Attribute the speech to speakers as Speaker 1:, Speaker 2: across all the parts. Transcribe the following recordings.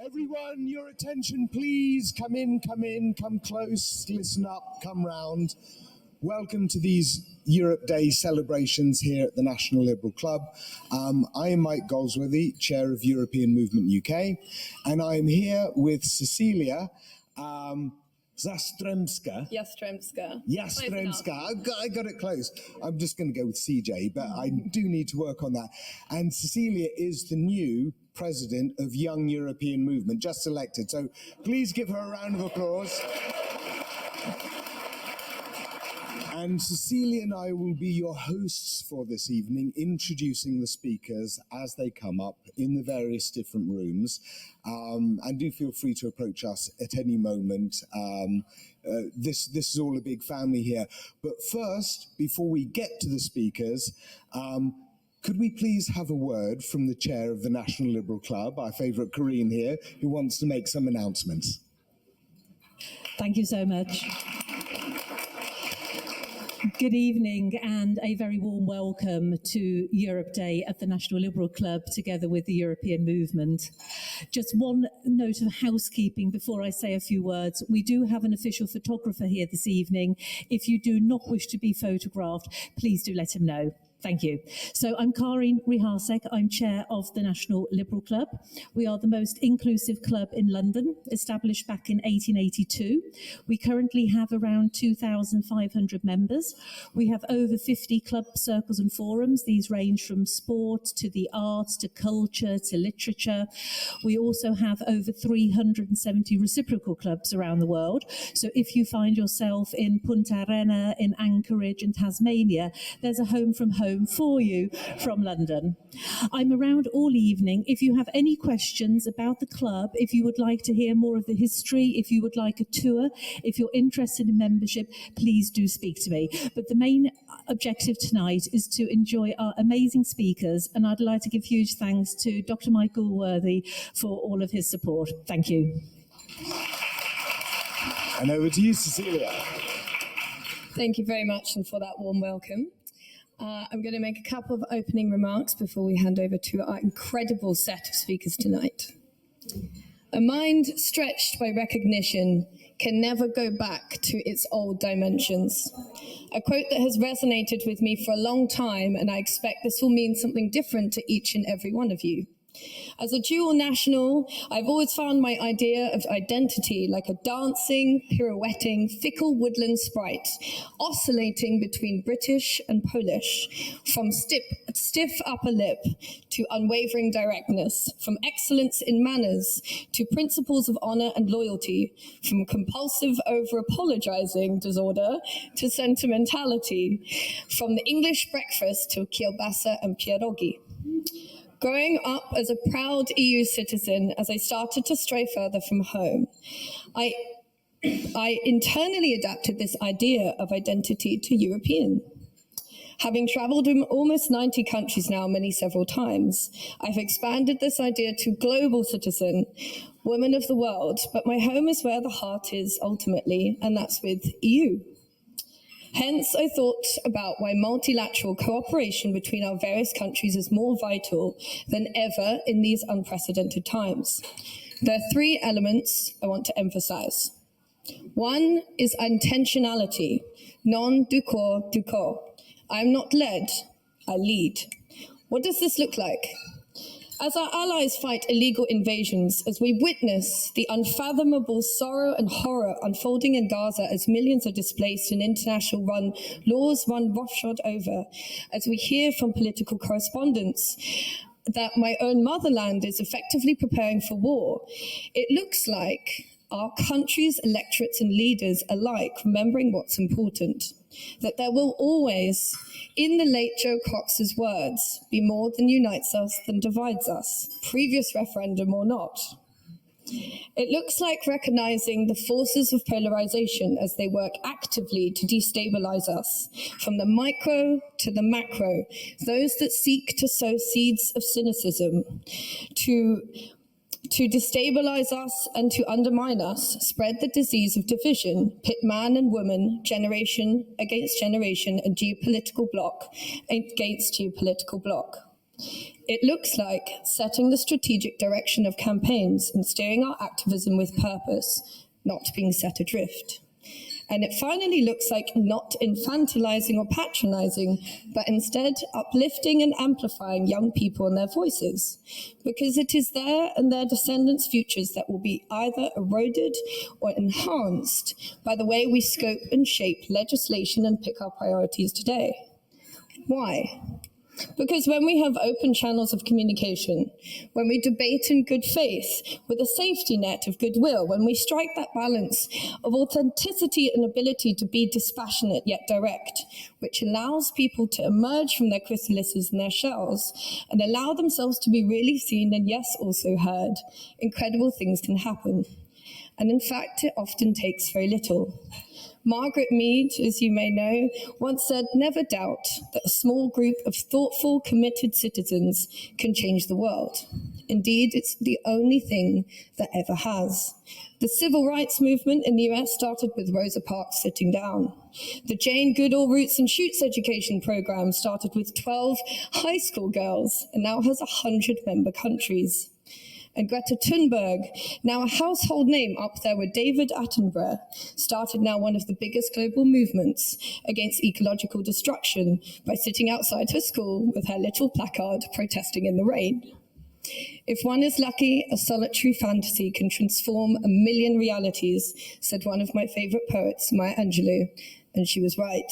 Speaker 1: Everyone, your attention, please. Come in, come close, listen up, come round. Welcome to these Europe Day celebrations here at the National Liberal Club. I am Mike Goldsworthy, Chair of European Movement UK, and I'm here with Cecilia Zastremska. Yastremska. I got it close. I'm just going to go with CJ, but I do need to work on that. And Cecilia is the new president of Young European Movement, just elected. So please give her a round of applause. And Cecilia and I will be your hosts for this evening, introducing the speakers as they come up in the various different rooms. And do feel free to approach us at any moment. This is all a big family here. But first, before we get to the speakers, could we please have a word from the chair of the National Liberal Club, our favourite KARIN here, who wants to make some announcements?
Speaker 2: Thank you so much. Good evening and a very warm welcome to Europe Day at the National Liberal Club together with the European Movement. Just one note of housekeeping before I say a few words. We do have an official photographer here this evening. If you do not wish to be photographed, please do let him know. Thank you. So I'm KARIN. I'm chair of the National Liberal Club. We are the most inclusive club in London, established back in 1882. We currently have around 2,500 members. We have over 50 club circles and forums. These range from sport to the arts to culture to literature. We also have over 370 reciprocal clubs around the world. So if you find yourself in Punta Arena, in Anchorage and Tasmania, there's a home from home for you from London. I'm around all evening. If you have any questions about the club, if you would like to hear more of the history, if you would like a tour, if you're interested in membership, please do speak to me. But the main objective tonight is to enjoy our amazing speakers, and I'd like to give huge thanks to Dr. Mike Goldsworthy for all of his support. Thank you.
Speaker 1: And over to you, Cecilia.
Speaker 3: Thank you very much and for that warm welcome. I'm going to make a couple of opening remarks before we hand over to our incredible set of speakers tonight. A mind stretched by recognition can never go back to its old dimensions. A quote that has resonated with me for a long time, and I expect this will mean something different to each and every one of you. As a dual national, I've always found my idea of identity like a dancing, pirouetting, fickle woodland sprite, oscillating between British and Polish, from stiff upper lip to unwavering directness, from excellence in manners to principles of honor and loyalty, from compulsive over-apologizing disorder to sentimentality, from the English breakfast to kielbasa and pierogi. Growing up as a proud EU citizen, as I started to stray further from home, I internally adapted this idea of identity to European. Having traveled in almost 90 countries now, several times, I've expanded this idea to global citizen, woman of the world, but my home is where the heart is ultimately, and that's with EU. Hence, I thought about why multilateral cooperation between our various countries is more vital than ever in these unprecedented times. There are three elements I want to emphasize. One is intentionality, non du corps du corps. I'm not led, I lead. What does this look like? As our allies fight illegal invasions, as we witness the unfathomable sorrow and horror unfolding in Gaza as millions are displaced and international laws run roughshod over, as we hear from political correspondents that my own motherland is effectively preparing for war, it looks like our country's electorates and leaders alike remembering what's important, that there will always, in the late Joe Cox's words, be more than unites us than divides us, previous referendum or not. It looks like recognizing the forces of polarization as they work actively to destabilize us, from the micro to the macro, those that seek to sow seeds of cynicism, to destabilize us and to undermine us, spread the disease of division, pit man and woman, generation against generation, and geopolitical bloc against geopolitical bloc. It looks like setting the strategic direction of campaigns and steering our activism with purpose, not being set adrift. And it finally looks like not infantilizing or patronizing, but instead uplifting and amplifying young people and their voices, because it is their and their descendants' futures that will be either eroded or enhanced by the way we scope and shape legislation and pick our priorities today. Why? Because when we have open channels of communication, when we debate in good faith with a safety net of goodwill, when we strike that balance of authenticity and ability to be dispassionate yet direct, which allows people to emerge from their chrysalises and their shells and allow themselves to be really seen and, yes, also heard, incredible things can happen. And in fact, it often takes very little. Margaret Mead, as you may know, once said, "Never doubt that a small group of thoughtful, committed citizens can change the world." Indeed, it's the only thing that ever has. The civil rights movement in the US started with Rosa Parks sitting down. The Jane Goodall Roots and Shoots education program started with 12 high school girls and now has 100 member countries. And Greta Thunberg, now a household name up there with David Attenborough, started now one of the biggest global movements against ecological destruction by sitting outside her school with her little placard protesting in the rain. If one is lucky, a solitary fantasy can transform a million realities, said one of my favorite poets, Maya Angelou, and she was right.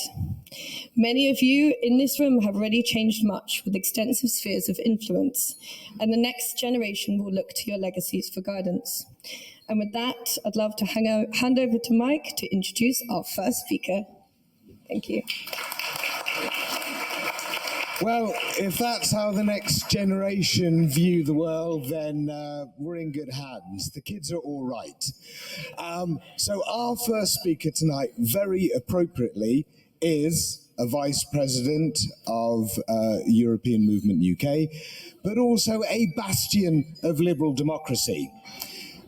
Speaker 3: Many of you in this room have already changed much with extensive spheres of influence, and the next generation will look to your legacies for guidance. And with that, I'd love to hand over to Mike to introduce our first speaker. Thank you.
Speaker 1: Well, if that's how the next generation view the world, then we're in good hands. The kids are all right. So our first speaker tonight, very appropriately, is a vice president of European Movement UK, but also a bastion of liberal democracy.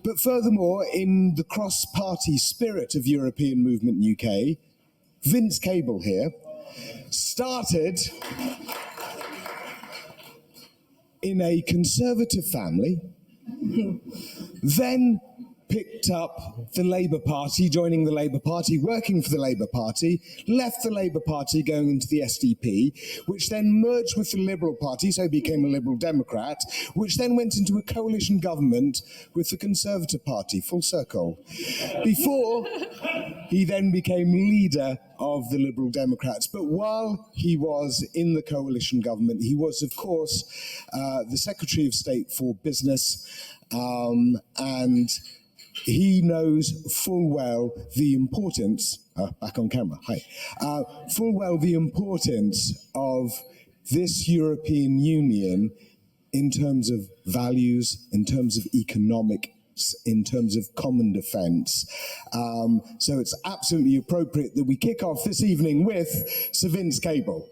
Speaker 1: But furthermore, in the cross-party spirit of European Movement UK, Vince Cable here started in a conservative family, then picked up the Labour Party, joining the Labour Party, working for the Labour Party, left the Labour Party going into the SDP, which then merged with the Liberal Party, so became a Liberal Democrat, which then went into a coalition government with the Conservative Party, full circle. Before he then became leader of the Liberal Democrats. But while he was in the coalition government, he was, of course, the Secretary of State for Business, and he knows full well the importance, back on camera, hi, full well the importance of this European Union in terms of values, in terms of economic, in terms of common defence. So it's absolutely appropriate that we kick off this evening with Sir Vince Cable.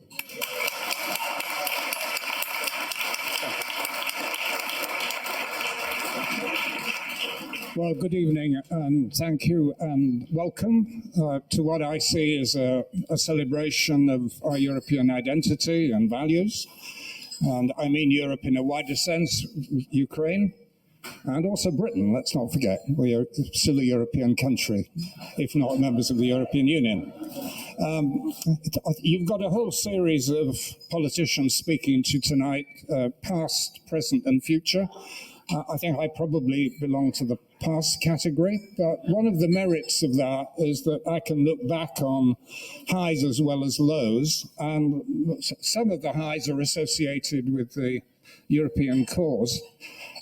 Speaker 4: Well, good evening and thank you and welcome to what I see as a celebration of our European identity and values. And I mean Europe in a wider sense, Ukraine, and also Britain, let's not forget. We are still a European country, if not members of the European Union. You've got a whole series of politicians speaking to you tonight, past, present and future. I think I probably belong to the past category, but one of the merits of that is that I can look back on highs as well as lows, and some of the highs are associated with the European cause.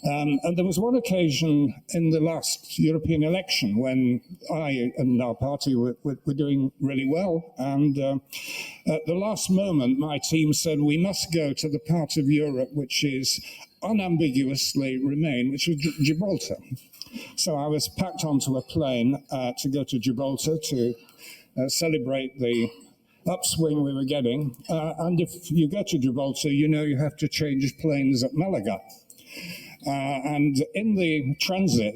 Speaker 4: And there was one occasion in the last European election when I and our party were doing really well. And at the last moment, my team said, we must go to the part of Europe which is unambiguously Remain, which was Gibraltar. So I was packed onto a plane to go to Gibraltar to celebrate the upswing we were getting. And if you go to Gibraltar, you know you have to change planes at Malaga. And in the transit,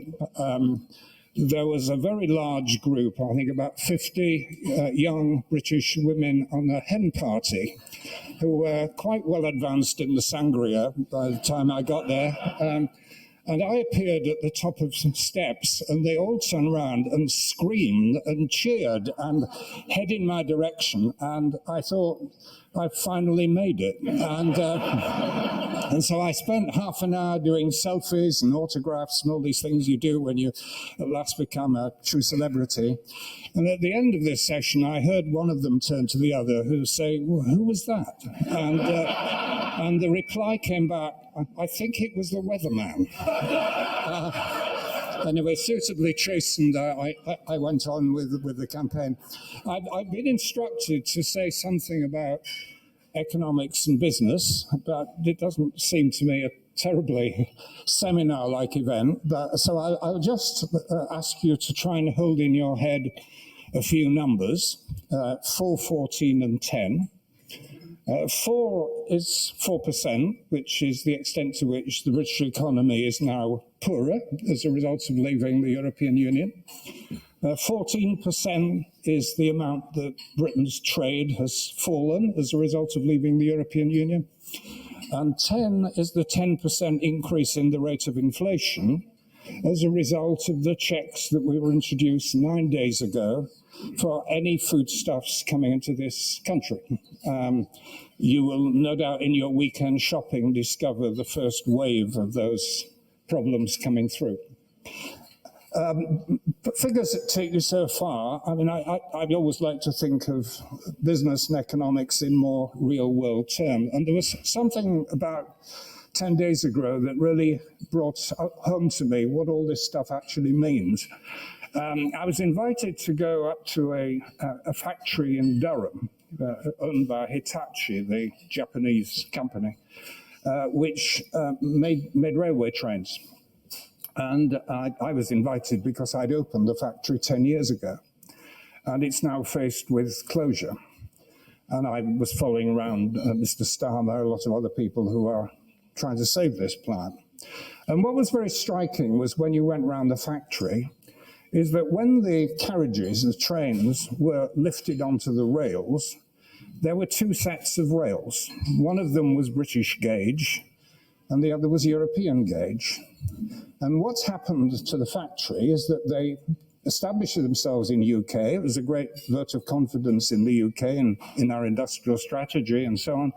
Speaker 4: there was a very large group, I think about 50 young British women on a hen party who were quite well advanced in the sangria by the time I got there. And I appeared at the top of some steps, and they all turned around and screamed and cheered and head in my direction. And I thought, I finally made it. And so I spent half an hour doing selfies and autographs and all these things you do when you at last become a true celebrity. And at the end of this session, I heard one of them turn to the other who say, well, who was that? And the reply came back, I think it was the weatherman. Anyway, suitably chastened, I went on with the campaign. I've been instructed to say something about economics and business, but it doesn't seem to me a terribly seminar-like event. So I'll just ask you to try and hold in your head a few numbers, 4, 14 and 10. 4 is 4%, which is the extent to which the British economy is now poorer as a result of leaving the European Union. 14% is the amount that Britain's trade has fallen as a result of leaving the European Union. And 10 is the 10% increase in the rate of inflation as a result of the checks that we were introduced 9 days ago for any foodstuffs coming into this country. You will no doubt in your weekend shopping discover the first wave of those problems coming through. Figures that take you so far, I mean, I'd always like to think of business and economics in more real world terms. And there was something about 10 days ago that really brought home to me what all this stuff actually means. I was invited to go up to a factory in Durham, owned by Hitachi, the Japanese company, which made railway trains. And I was invited because I'd opened the factory 10 years ago. And it's now faced with closure. And I was following around Mr. Starmer, a lot of other people who are trying to save this plant. And what was very striking was when you went around the factory, is that when the carriages, the trains, were lifted onto the rails, there were 2 sets of rails. One of them was British gauge, and the other was European gauge. And what's happened to the factory is that they established themselves in UK. It was a great vote of confidence in the UK and in our industrial strategy and so on.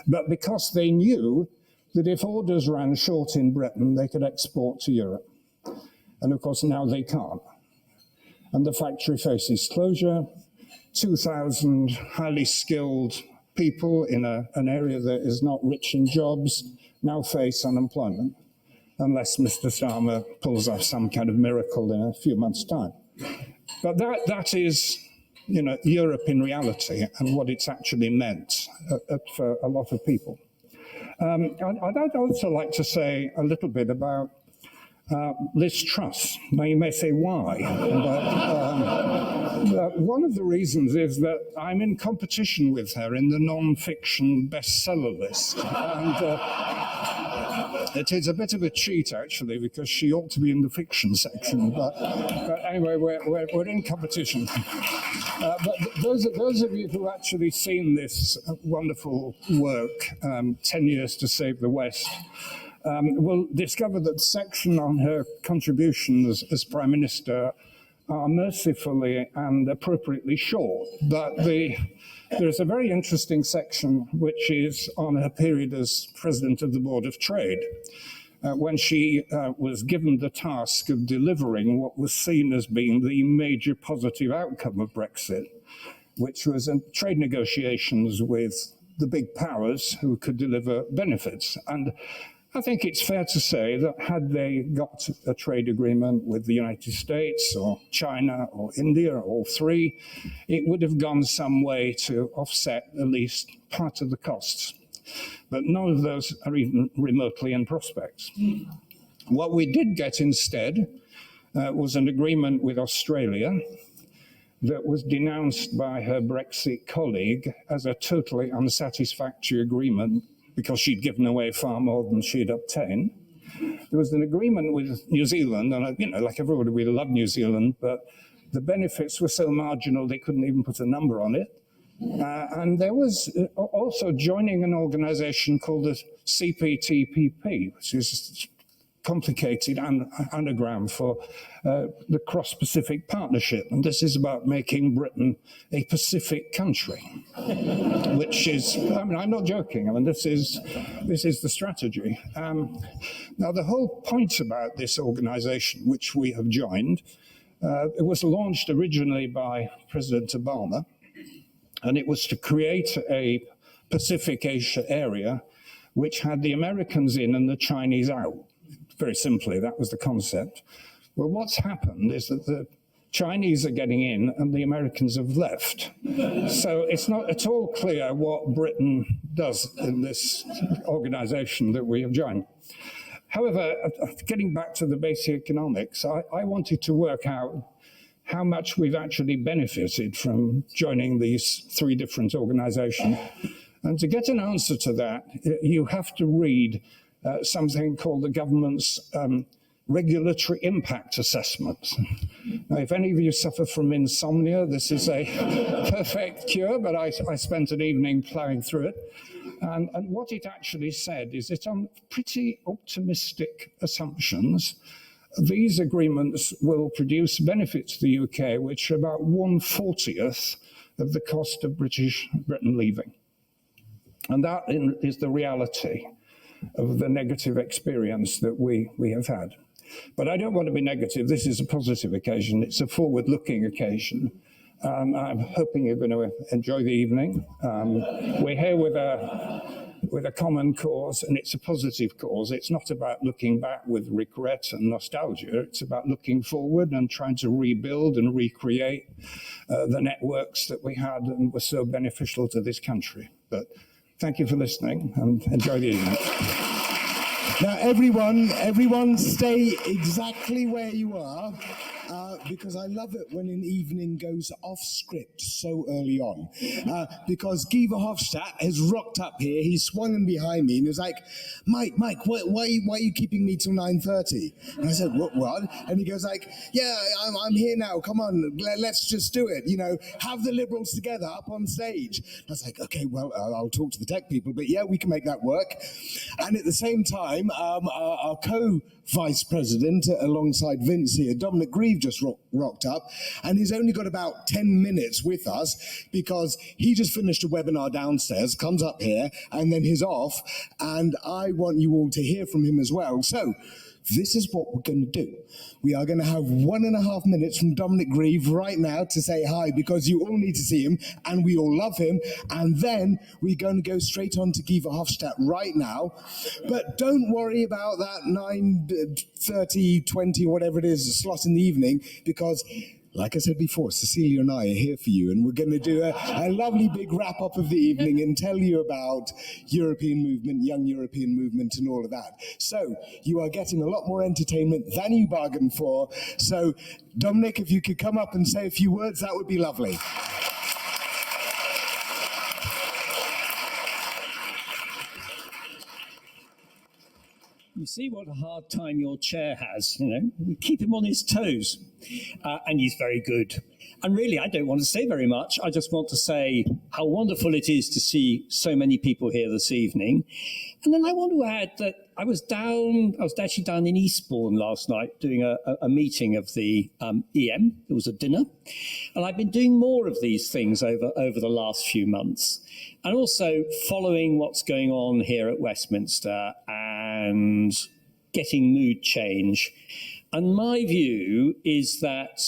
Speaker 4: But because they knew that if orders ran short in Britain, they could export to Europe. And of course, now they can't. And the factory faces closure. 2,000 highly skilled people in an area that is not rich in jobs now face unemployment, unless Mr. Starmer pulls off some kind of miracle in a few months' time. But that is, you know, Europe in reality and what it's actually meant for a lot of people. I'd also like to say a little bit about Liz Truss. Now you may say why, but one of the reasons is that I'm in competition with her in the non-fiction bestseller list. And it is a bit of a cheat, actually, because she ought to be in the fiction section. But anyway, we're in competition. But those of you who actually seen this wonderful work, 10 Years to Save the West, will discover that the section on her contributions as Prime Minister are mercifully and appropriately short. But there's a very interesting section which is on her period as President of the Board of Trade, when she was given the task of delivering what was seen as being the major positive outcome of Brexit, which was trade negotiations with the big powers who could deliver benefits. And I think it's fair to say that had they got a trade agreement with the United States or China or India, or all three, it would have gone some way to offset at least part of the costs. But none of those are even remotely in prospects. What we did get instead was an agreement with Australia that was denounced by her Brexit colleague as a totally unsatisfactory agreement because she'd given away far more than she'd obtained. There was an agreement with New Zealand, and like everybody, we love New Zealand, but the benefits were so marginal they couldn't even put a number on it. And there was also joining an organization called the CPTPP, which is complicated anagram for the Cross-Pacific Partnership. And this is about making Britain a Pacific country, which is, I'm not joking. This is the strategy. Now, the whole point about this organization, which we have joined, it was launched originally by President Obama, and it was to create a Pacific Asia area which had the Americans in and the Chinese out. Very simply, that was the concept. Well, what's happened is that the Chinese are getting in and the Americans have left. So it's not at all clear what Britain does in this organization that we have joined. However, getting back to the basic economics, I wanted to work out how much we've actually benefited from joining these three different organizations. And to get an answer to that, you have to read something called the government's regulatory impact assessment. Now, if any of you suffer from insomnia, this is a perfect cure, but I spent an evening plowing through it. And what it actually said is that on pretty optimistic assumptions, these agreements will produce benefits to the UK, which are about 1/40th of the cost of Britain leaving. And that is the reality of the negative experience that we have had. But I don't want to be negative. This is a positive occasion. It's a forward-looking occasion. I'm hoping you're going to enjoy the evening. We're here with a common cause, and it's a positive cause. It's not about looking back with regret and nostalgia. It's about looking forward and trying to rebuild and recreate the networks that we had and were so beneficial to this country. But thank you for listening, and enjoy the evening.
Speaker 1: Now, everyone stay exactly where you are, because I love it when an evening goes off script so early on. Because Guy Verhofstadt has rocked up here, he's swung in behind me and was like, Mike, why are you keeping me till 9:30? And I said, what? And he goes like, yeah, I'm here now, come on, let's just do it, have the Liberals together up on stage. I was like, okay, well, I'll talk to the tech people, but yeah, we can make that work. And at the same time, our co-vice president, alongside Vince here, Dominic Grieve, just rocked up, and he's only got about 10 minutes with us because he just finished a webinar downstairs, comes up here, and then he's off, and I want you all to hear from him as well. So this is what we're going to do. We are going to have 1.5 minutes from Dominic Grieve right now to say hi, because you all need to see him and we all love him. And then we're going to go straight on to Guy Verhofstadt right now. But don't worry about that 9:30, 20, whatever it is, slot in the evening, because like I said before, Cecilia and I are here for you, and we're going to do a lovely big wrap-up of the evening and tell you about European movement, young European movement, and all of that. So you are getting a lot more entertainment than you bargained for. So, Dominic, if you could come up and say a few words, that would be lovely.
Speaker 5: You see what a hard time your chair has, We keep him on his toes. And he's very good. And really, I don't want to say very much. I just want to say how wonderful it is to see so many people here this evening. And then I want to add that I was actually down in Eastbourne last night doing a meeting of the EM. It was a dinner. And I've been doing more of these things over the last few months. And also following what's going on here at Westminster and getting mood change. And my view is that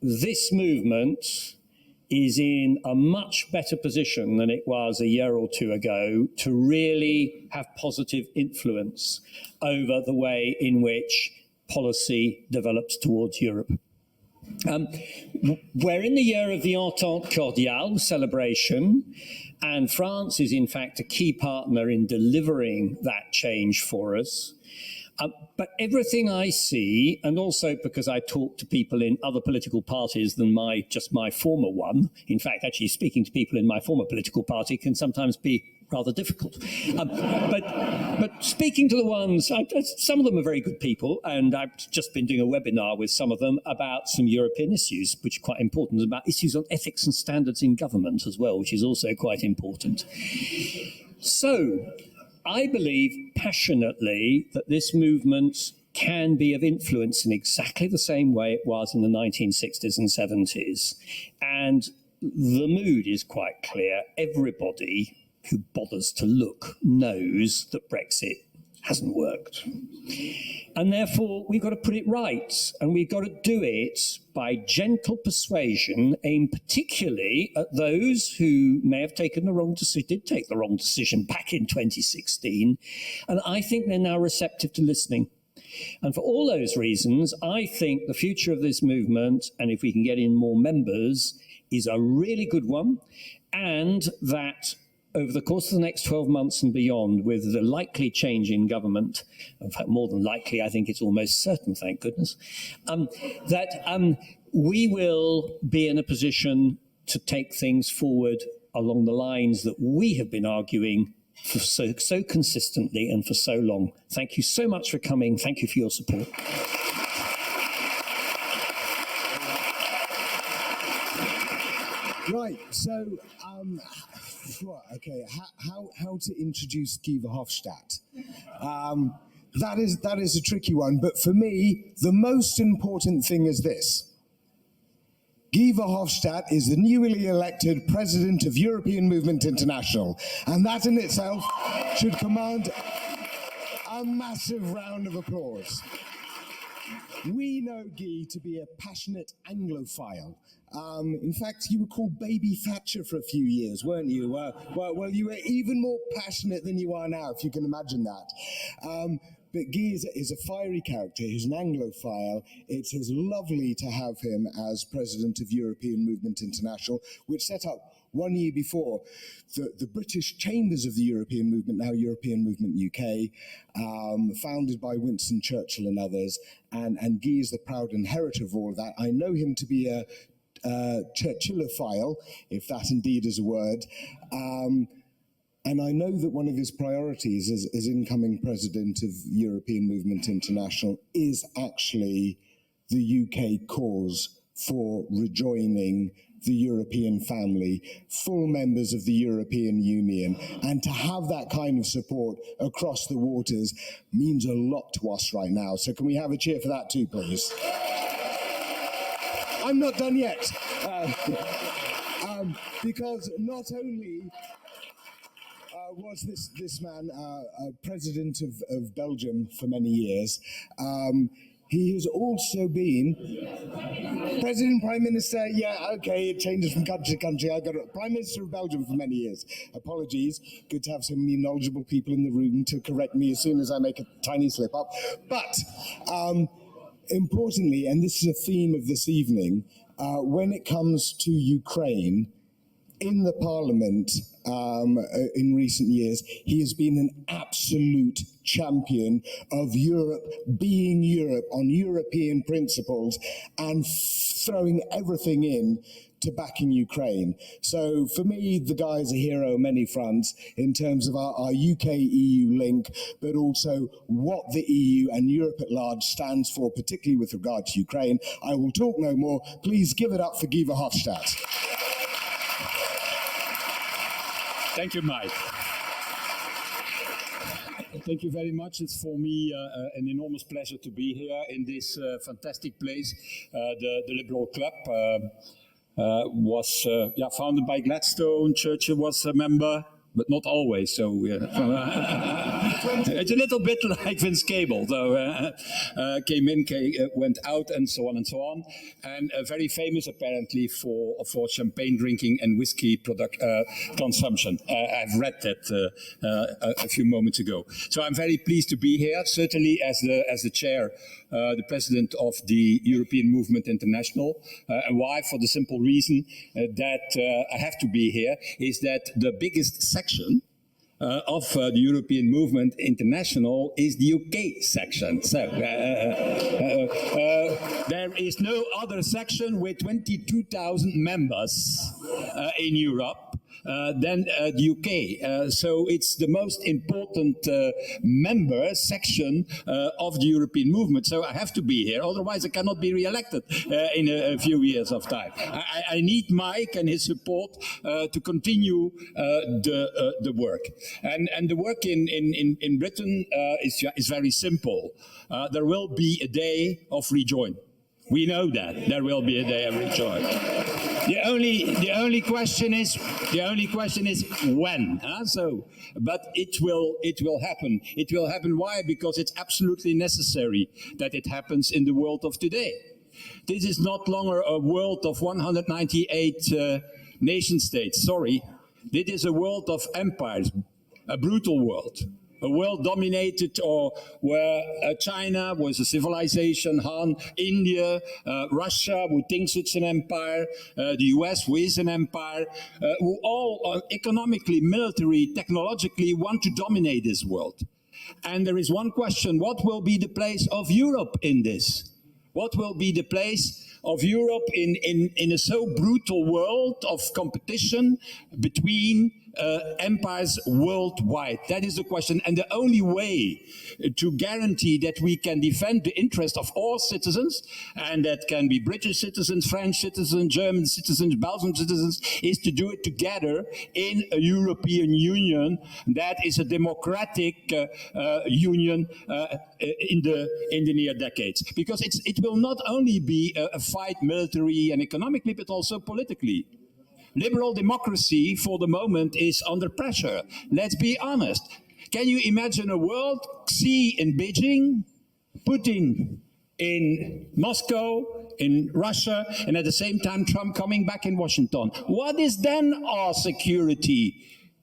Speaker 5: this movement is in a much better position than it was a year or two ago to really have positive influence over the way in which policy develops towards Europe. We're in the year of the Entente Cordiale celebration, and France is in fact a key partner in delivering that change for us. But everything I see, and also because I talk to people in other political parties than just my former one, in fact, actually speaking to people in my former political party can sometimes be rather difficult. But speaking to the ones, some of them are very good people, and I've just been doing a webinar with some of them about some European issues, which are quite important, about issues on ethics and standards in government as well, which is also quite important. So, I believe passionately that this movement can be of influence in exactly the same way it was in the 1960s and 70s. And the mood is quite clear. Everybody who bothers to look knows that Brexit hasn't worked. And therefore, we've got to put it right. And we've got to do it by gentle persuasion, aimed particularly at those who may have taken the wrong decision, did take the wrong decision back in 2016. And I think they're now receptive to listening. And for all those reasons, I think the future of this movement, and if we can get in more members, is a really good one. And that over the course of the next 12 months and beyond, with the likely change in government, in fact, more than likely, I think it's almost certain, thank goodness, that we will be in a position to take things forward along the lines that we have been arguing for so consistently and for so long. Thank you so much for coming. Thank you for your support.
Speaker 1: Right, so, okay, how to introduce Guy Verhofstadt? That is a tricky one, but for me, the most important thing is this. Guy Verhofstadt is the newly elected president of European Movement International, and that in itself should command a massive round of applause. We know Guy to be a passionate Anglophile. In fact, you were called Baby Thatcher for a few years, weren't you? Well, you were even more passionate than you are now, if you can imagine that. But Guy is a fiery character. He's an Anglophile. It is lovely to have him as president of European Movement International, which set up 1 year before the British chambers of the European Movement, now European Movement UK, founded by Winston Churchill and others. And Guy is the proud inheritor of all of that. I know him to be a Churchillophile, if that indeed is a word. And I know that one of his priorities as incoming president of European Movement International is actually the UK cause for rejoining the European family, full members of the European Union. And to have that kind of support across the waters means a lot to us right now. So can we have a cheer for that too, please? I'm not done yet. Because not only was this man president of Belgium for many years, he has also been president, prime minister, yeah, okay, it changes from country to country, I got it, prime minister of Belgium for many years. Apologies, good to have so many knowledgeable people in the room to correct me as soon as I make a tiny slip up. But importantly, and this is a theme of this evening, when it comes to Ukraine, in the Parliament in recent years, he has been an absolute champion of Europe being Europe on European principles and throwing everything in to backing Ukraine. So for me, the guy is a hero on many fronts in terms of our UK-EU link, but also what the EU and Europe at large stands for, particularly with regard to Ukraine. I will talk no more. Please give it up for Guy Verhofstadt.
Speaker 6: Thank you, Mike. Thank you very much. It's for me an enormous pleasure to be here in this fantastic place. The Liberal Club was founded by Gladstone. Churchill was a member, but not always. So it's a little bit like Vince Cable, though came in, went out, and so on and so on. And very famous apparently for champagne drinking and whiskey product consumption. I've read that a few moments ago. So I'm very pleased to be here. Certainly as the chair, the president of the European Movement International. And why? For the simple reason that I have to be here is that the biggest section of the European Movement International is the UK section. So there is no other section with 22,000 members in Europe. than the UK. So it's the most important member section of the European movement. So I have to be here, otherwise I cannot be re-elected in a few years of time. I need Mike and his support to continue the work. And the work in Britain is very simple. There will be a day of rejoin. We know that there will be a day of rejoin. The only question is when. So, but it will happen. It will happen. Why? Because it's absolutely necessary that it happens in the world of today. This is not longer a world of 198 nation states. Sorry, this is a world of empires, a brutal world. A world dominated, or where China was a civilization, Han, India, Russia, who thinks it's an empire, the US, who is an empire, who all economically, military, technologically want to dominate this world. And there is one question: what will be the place of Europe in this? What will be the place of Europe in a so brutal world of competition between empires worldwide? That is the question. And the only way to guarantee that we can defend the interest of all citizens, and that can be British citizens, French citizens, German citizens, Belgian citizens, is to do it together in a European Union that is a democratic union in the near decades. Because it will not only be a fight military and economically, but also politically. Liberal democracy, for the moment, is under pressure. Let's be honest. Can you imagine a world, Xi in Beijing, Putin in Moscow, in Russia, and at the same time Trump coming back in Washington? What is then our security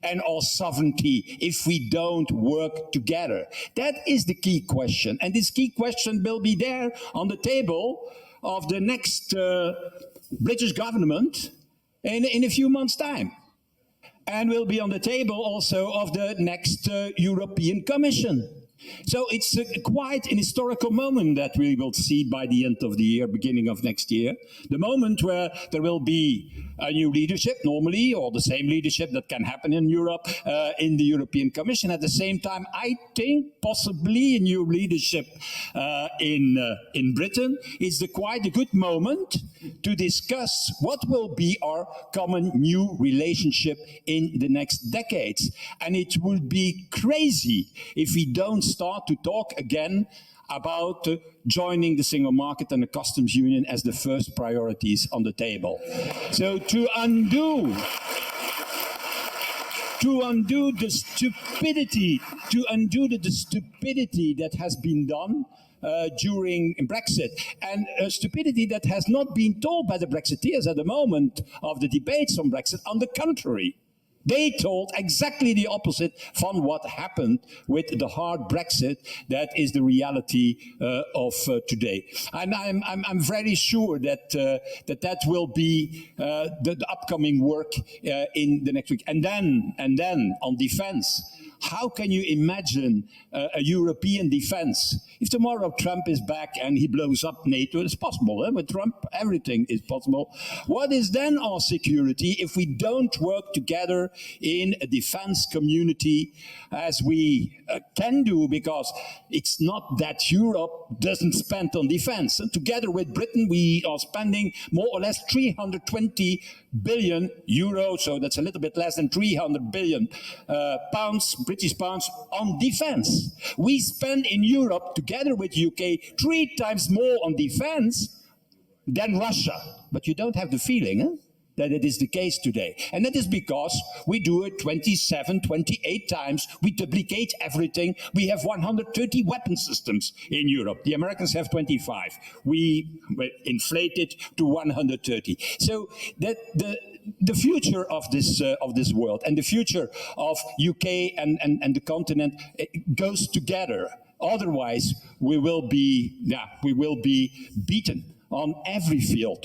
Speaker 6: and our sovereignty if we don't work together? That is the key question. And this key question will be there on the table of the next British government in a few months' time. And will be on the table also of the next European Commission. So it's quite an historical moment that we will see by the end of the year, beginning of next year. The moment where there will be a new leadership, normally, or the same leadership that can happen in Europe, in the European Commission. At the same time, I think possibly a new leadership in Britain is quite a good moment to discuss what will be our common new relationship in the next decades. And it would be crazy if we don't start to talk again about joining the single market and the customs union as the first priorities on the table. So to undo the stupidity that has been done during Brexit, and stupidity that has not been told by the Brexiteers at the moment of the debates on Brexit. On the contrary, they told exactly the opposite from what happened with the hard Brexit. That is the reality of today. And I'm very sure that that will be the upcoming work in the next week. And then on defense. How can you imagine a European defense? If tomorrow Trump is back and he blows up NATO, it's possible. With Trump, everything is possible. What is then our security if we don't work together in a defense community as we can do? Because it's not that Europe doesn't spend on defense. And together with Britain, we are spending more or less 320 billion euros, so that's a little bit less than 300 billion pounds, British pounds, on defense. We spend in Europe, together with UK, 3 times more on defense than Russia. But you don't have the feeling, that it is the case today. And that is because we do it 27, 28 times. We duplicate everything. We have 130 weapon systems in Europe. The Americans have 25. We inflate it to 130. So that the future of this world and the future of UK and the continent goes together. Otherwise, we will be beaten on every field,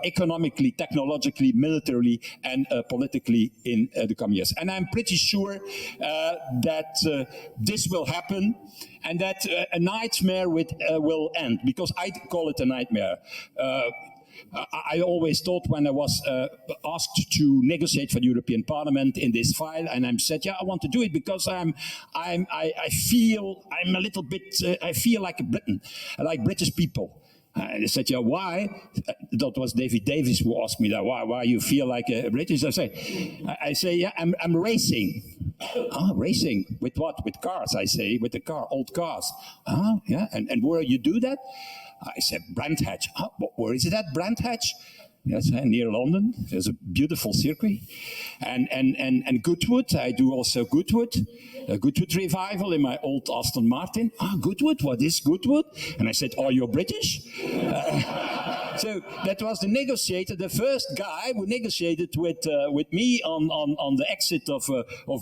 Speaker 6: economically, technologically, militarily, and politically in the coming years. And I'm pretty sure that this will happen, and that a nightmare will end, because I call it a nightmare. I always thought when I was asked to negotiate for the European Parliament in this file, and I said, yeah, I want to do it because I feel I'm a little bit, I feel like a Briton, like British people. And they said, yeah, why? That was David Davis who asked me that. Why you feel like a British? I say, yeah, I'm racing. Ah, racing with what? With cars, I say, with the car, old cars. Ah, yeah, and where you do that? I said, Brandhatch. Ah, where is it at, Brandhatch? Yes, near London. There's a beautiful circuit. And Goodwood, I do also Goodwood. A Goodwood revival in my old Aston Martin. Ah, Goodwood, what is Goodwood? And I said, oh, you're British? So that was the negotiator, the first guy who negotiated with me on the exit of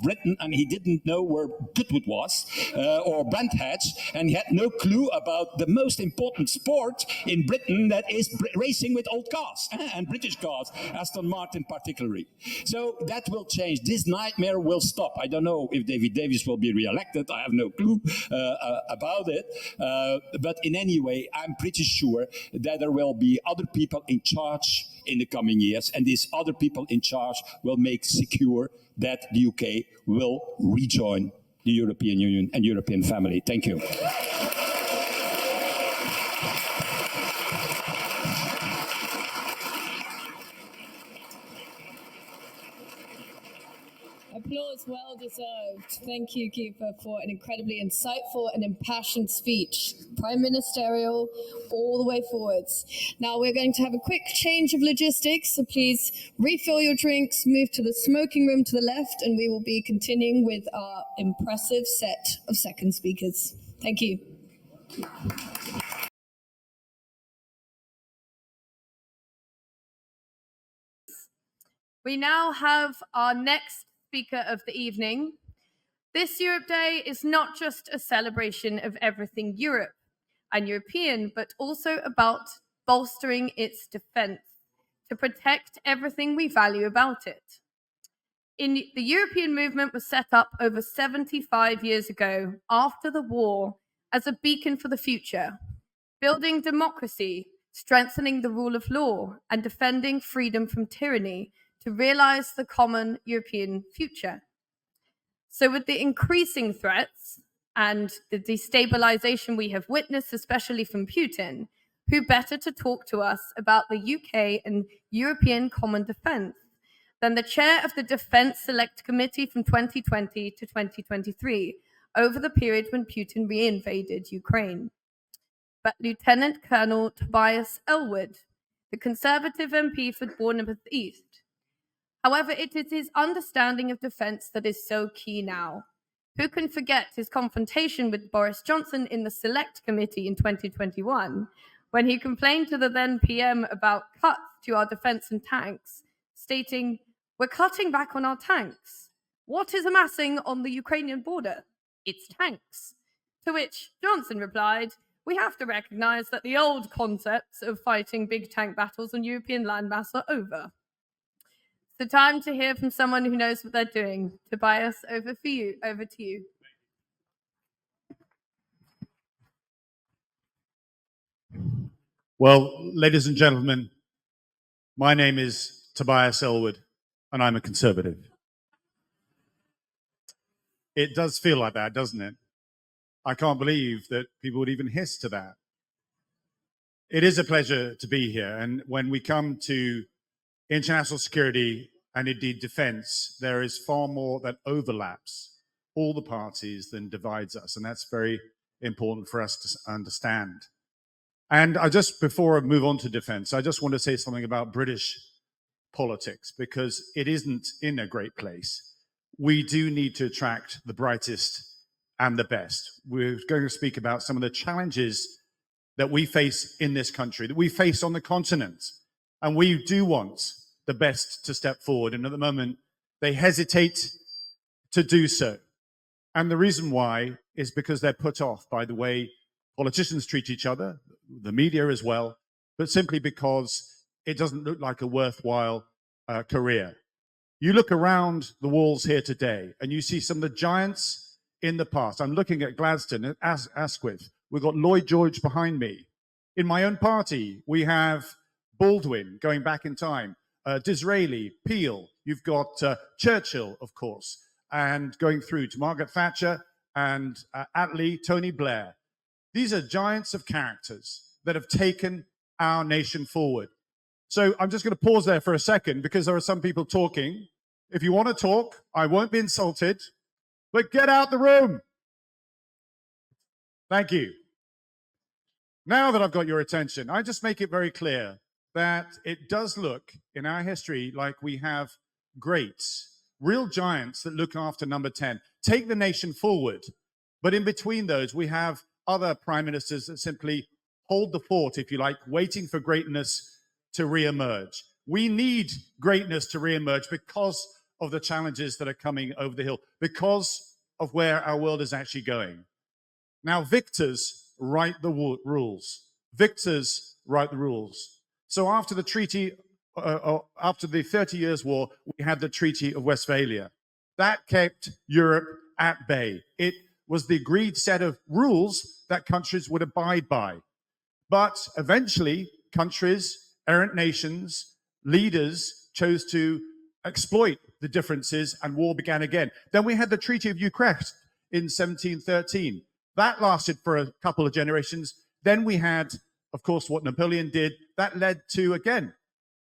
Speaker 6: Britain, and he didn't know where Goodwood was, or Brandhatch, and he had no clue about the most important sport in Britain, that is racing with old cars, and British cars, Aston Martin particularly. So that will change. This nightmare will stop. I don't know if David Davis will be re-elected. I have no clue about it. But in any way, I'm pretty sure that there will be other people in charge in the coming years, and these other people in charge will make secure that the UK will rejoin the European Union and European family. Thank you.
Speaker 3: Applause well deserved. Thank you, Keeper, for an incredibly insightful and impassioned speech. Prime Ministerial all the way forwards. Now we're going to have a quick change of logistics, so please refill your drinks, move to the smoking room to the left, and we will be continuing with our impressive set of second speakers. Thank you. We now have our next speaker of the evening. This Europe Day is not just a celebration of everything Europe and European, but also about bolstering its defense to protect everything we value about it. The European movement was set up over 75 years ago after the war as a beacon for the future, building democracy, strengthening the rule of law, and defending freedom from tyranny to realize the common European future. So with the increasing threats and the destabilization we have witnessed, especially from Putin, who better to talk to us about the UK and European common defense than the chair of the Defense Select Committee from 2020 to 2023, over the period when Putin reinvaded Ukraine. But Lieutenant Colonel Tobias ELLWOOD, the Conservative MP for Bournemouth East. However, it is his understanding of defence that is so key now. Who can forget his confrontation with Boris Johnson in the Select Committee in 2021, when he complained to the then PM about cuts to our defence and tanks, stating, "We're cutting back on our tanks. What is amassing on the Ukrainian border? It's tanks." To which Johnson replied, "We have to recognise that the old concepts of fighting big tank battles on European landmass are over." It's the time to hear from someone who knows what they're doing. Tobias, over to you.
Speaker 7: Well, ladies and gentlemen, my name is Tobias ELLWOOD, and I'm a Conservative. It does feel like that, doesn't it? I can't believe that people would even hiss to that. It is a pleasure to be here, and when we come to international security and indeed defense, there is far more that overlaps all the parties than divides us, and that's very important for us to understand. And before I move on to defense, I just want to say something about British politics, because it isn't in a great place. We do need to attract the brightest and the best. We're going to speak about some of the challenges that we face in this country, that we face on the continent. And we do want the best to step forward. And at the moment, they hesitate to do so. And the reason why is because they're put off by the way politicians treat each other, the media as well, but simply because it doesn't look like a worthwhile career. You look around the walls here today and you see some of the giants in the past. I'm looking at Gladstone and Asquith. We've got Lloyd George behind me. In my own party, we have Baldwin, going back in time, Disraeli, Peel, you've got Churchill, of course, and going through to Margaret Thatcher and Attlee, Tony Blair. These are giants of characters that have taken our nation forward. So I'm just going to pause there for a second because there are some people talking. If you want to talk, I won't be insulted, but get out the room. Thank you. Now that I've got your attention, I just make it very clear that it does look in our history like we have greats, real giants that look after number 10, take the nation forward. But in between those, we have other prime ministers that simply hold the fort, if you like, waiting for greatness to reemerge. We need greatness to reemerge because of the challenges that are coming over the hill, because of where our world is actually going. Now, victors write the rules. Victors write the rules. So after the treaty, after the 30 Years' War, we had the Treaty of Westphalia. That kept Europe at bay. It was the agreed set of rules that countries would abide by. But eventually, countries, errant nations, leaders chose to exploit the differences and war began again. Then we had the Treaty of Utrecht in 1713. That lasted for a couple of generations. Then we had, of course, what Napoleon did. That led to, again,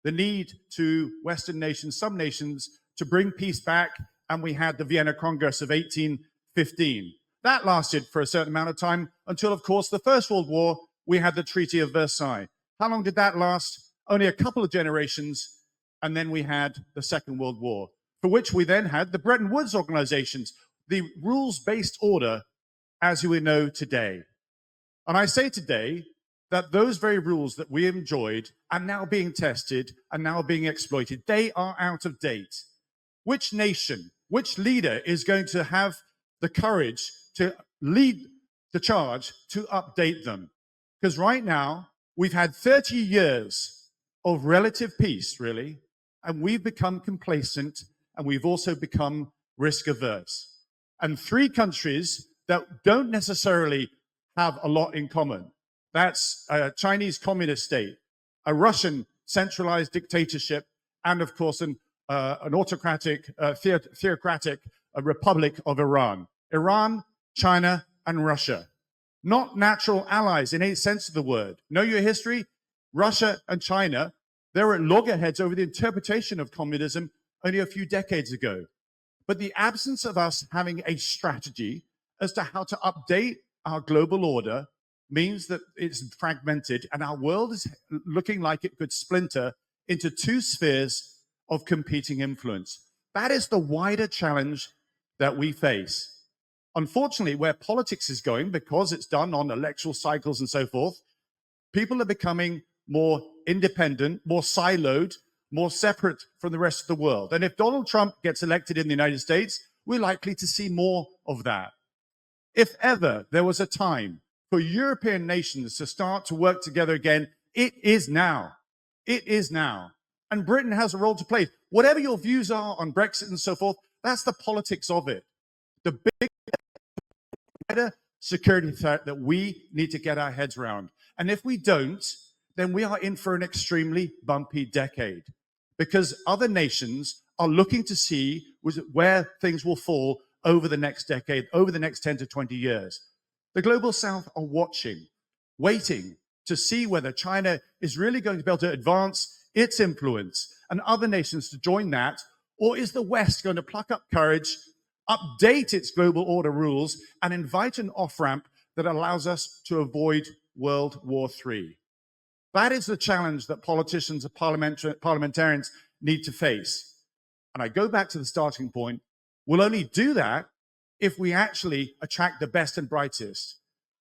Speaker 7: the need to Western nations, some nations, to bring peace back. And we had the Vienna Congress of 1815. That lasted for a certain amount of time until, of course, the First World War, we had the Treaty of Versailles. How long did that last? Only a couple of generations. And then we had the Second World War, for which we then had the Bretton Woods organizations, the rules-based order as we know today. And I say today that those very rules that we enjoyed are now being tested and now being exploited. They are out of date. Which nation, which leader is going to have the courage to lead the charge to update them? Because right now, we've had 30 years of relative peace, really, and we've become complacent and we've also become risk averse. And three countries that don't necessarily have a lot in common. That's a Chinese communist state, a Russian centralized dictatorship, and of course an autocratic, theocratic Republic of Iran. Iran, China, and Russia. Not natural allies in any sense of the word. Know your history? Russia and China, they were at loggerheads over the interpretation of communism only a few decades ago. But the absence of us having a strategy as to how to update our global order means that it's fragmented and our world is looking like it could splinter into two spheres of competing influence. That is the wider challenge that we face. Unfortunately, where politics is going, because it's done on electoral cycles and so forth, people are becoming more independent, more siloed, more separate from the rest of the world. And if Donald Trump gets elected in the United States, we're likely to see more of that. If ever there was a time for European nations to start to work together again, it is now. It is now. And Britain has a role to play. Whatever your views are on Brexit and so forth, that's the politics of it. The bigger security threat that we need to get our heads around. And if we don't, then we are in for an extremely bumpy decade because other nations are looking to see where things will fall over the next decade, over the next 10 to 20 years. The global south are watching, waiting to see whether China is really going to be able to advance its influence and other nations to join that, or is the West going to pluck up courage, update its global order rules, and invite an off-ramp that allows us to avoid World War III? That is the challenge that politicians and parliamentarians need to face. And I go back to the starting point. We'll only do that if we actually attract the best and brightest.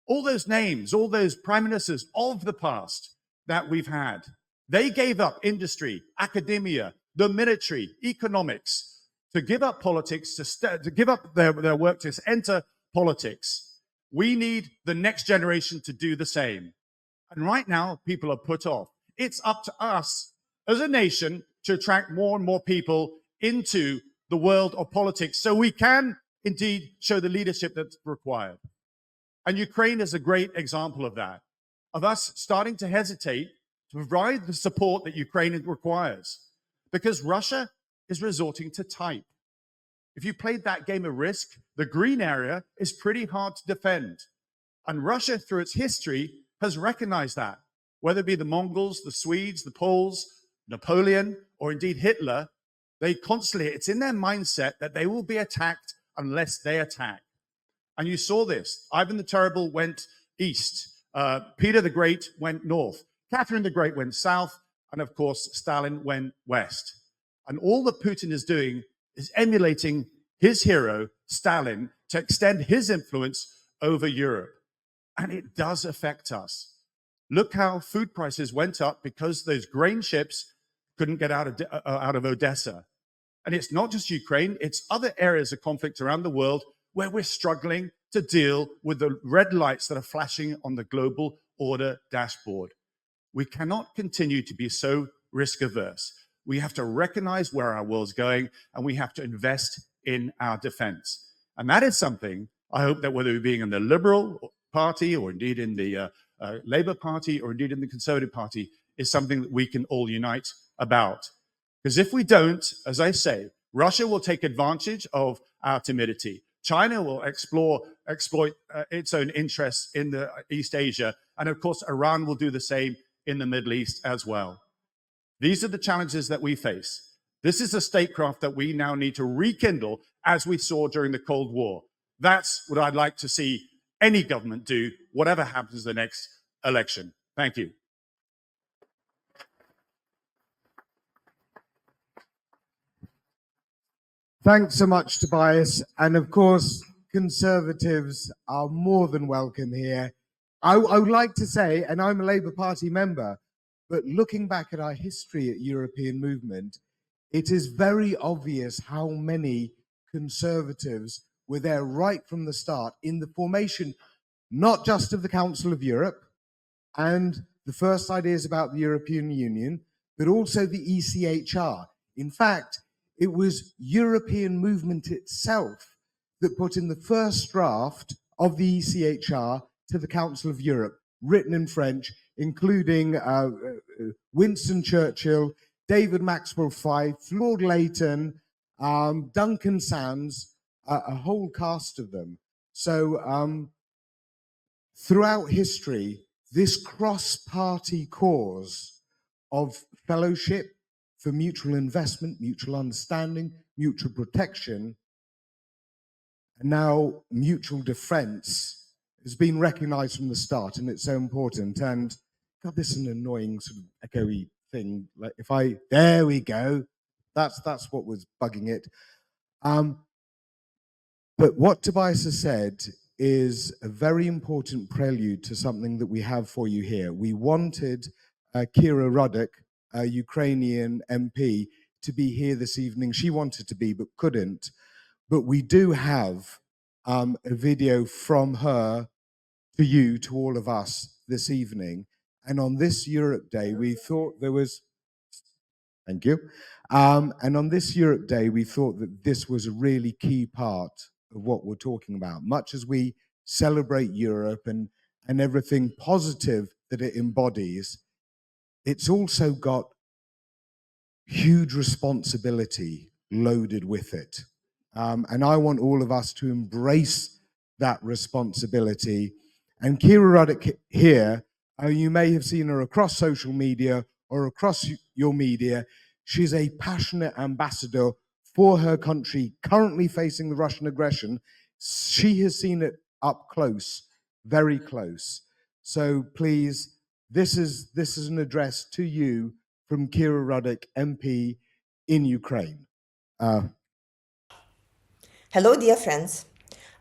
Speaker 7: All those names, all those prime ministers of the past that we've had, they gave up industry, academia, the military, economics, to give up politics, to give up their work to enter politics. We need the next generation to do the same. And right now, people are put off. It's up to us as a nation to attract more and more people into the world of politics so we can indeed show the leadership that's required. And Ukraine is a great example of that, of us starting to hesitate to provide the support that Ukraine requires, because Russia is resorting to type. If you played that game of Risk, the green area is pretty hard to defend. And Russia, through its history, has recognized that. Whether it be the Mongols, the Swedes, the Poles, Napoleon, or indeed Hitler, they constantly, it's in their mindset that they will be attacked unless they attack. And you saw this. Ivan the Terrible went east. Peter the Great went north. Catherine the Great went south. And of course, Stalin went west. And all that Putin is doing is emulating his hero, Stalin, to extend his influence over Europe. And it does affect us. Look how food prices went up because those grain ships couldn't get out of Odessa. And it's not just Ukraine, it's other areas of conflict around the world where we're struggling to deal with the red lights that are flashing on the global order dashboard. We cannot continue to be so risk averse. We have to recognize where our world's going, and we have to invest in our defense. And that is something I hope that whether we're being in the Liberal Party or indeed in the Labour Party or indeed in the Conservative Party is something that we can all unite about. Because if we don't, as I say, Russia will take advantage of our timidity. China will exploit its own interests in the East Asia. And of course, Iran will do the same in the Middle East as well. These are the challenges that we face. This is a statecraft that we now need to rekindle as we saw during the Cold War. That's what I'd like to see any government do, whatever happens the next election. Thank you.
Speaker 1: Thanks so much, Tobias. And of course, Conservatives are more than welcome here. I would like to say, and I'm a Labour Party member, but looking back at our history at European movement, it is very obvious how many Conservatives were there right from the start in the formation, not just of the Council of Europe and the first ideas about the European Union, but also the ECHR. In fact, it was European movement itself that put in the first draft of the ECHR to the Council of Europe, written in French, including Winston Churchill, David Maxwell Fyfe, Lord Leighton, Duncan Sands, a whole cast of them. So throughout history, this cross-party cause of fellowship for mutual investment, mutual understanding, mutual protection, and now mutual defense has been recognized from the start, and it's so important. And God, this is an annoying sort of echoey thing. Like there we go. That's what was bugging it. But what Tobias has said is a very important prelude to something that we have for you here. We wanted Kira RUDYK, a Ukrainian MP, to be here this evening. She wanted to be, but couldn't. But we do have a video from her to you, to all of us this evening. And on this Europe Day, we thought there was, thank you. And on this Europe Day, we thought that this was a really key part of what we're talking about. Much as we celebrate Europe and everything positive that it embodies, it's also got huge responsibility loaded with it. And I want all of us to embrace that responsibility. And Kira RUDYK here, you may have seen her across social media or across your media. She's a passionate ambassador for her country currently facing the Russian aggression. She has seen it up close, very close. So please, this is an address to you from Kira RUDYK, MP in Ukraine.
Speaker 8: Hello, dear friends.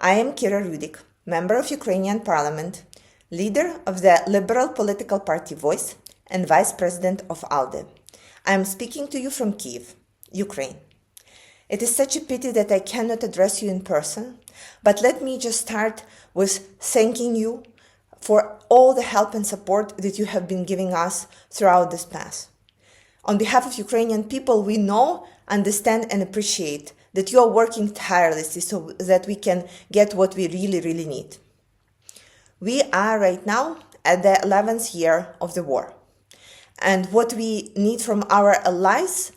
Speaker 8: I am Kira RUDYK, member of Ukrainian Parliament, leader of the Liberal political party Voice, and vice president of ALDE. I am speaking to you from Kyiv, Ukraine. It is such a pity that I cannot address you in person, but let me just start with thanking you for all the help and support that you have been giving us throughout this path. On behalf of Ukrainian people, we know, understand, and appreciate that you are working tirelessly so that we can get what we really, really need. We are right now at the 11th year of the war. And what we need from our allies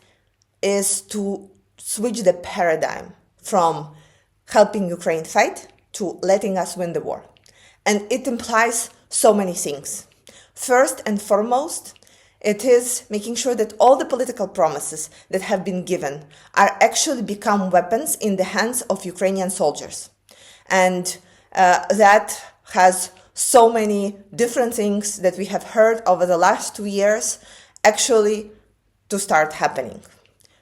Speaker 8: is to switch the paradigm from helping Ukraine fight to letting us win the war. And it implies so many things. First and foremost, it is making sure that all the political promises that have been given are actually become weapons in the hands of Ukrainian soldiers. And that has so many different things that we have heard over the last 2 years actually to start happening.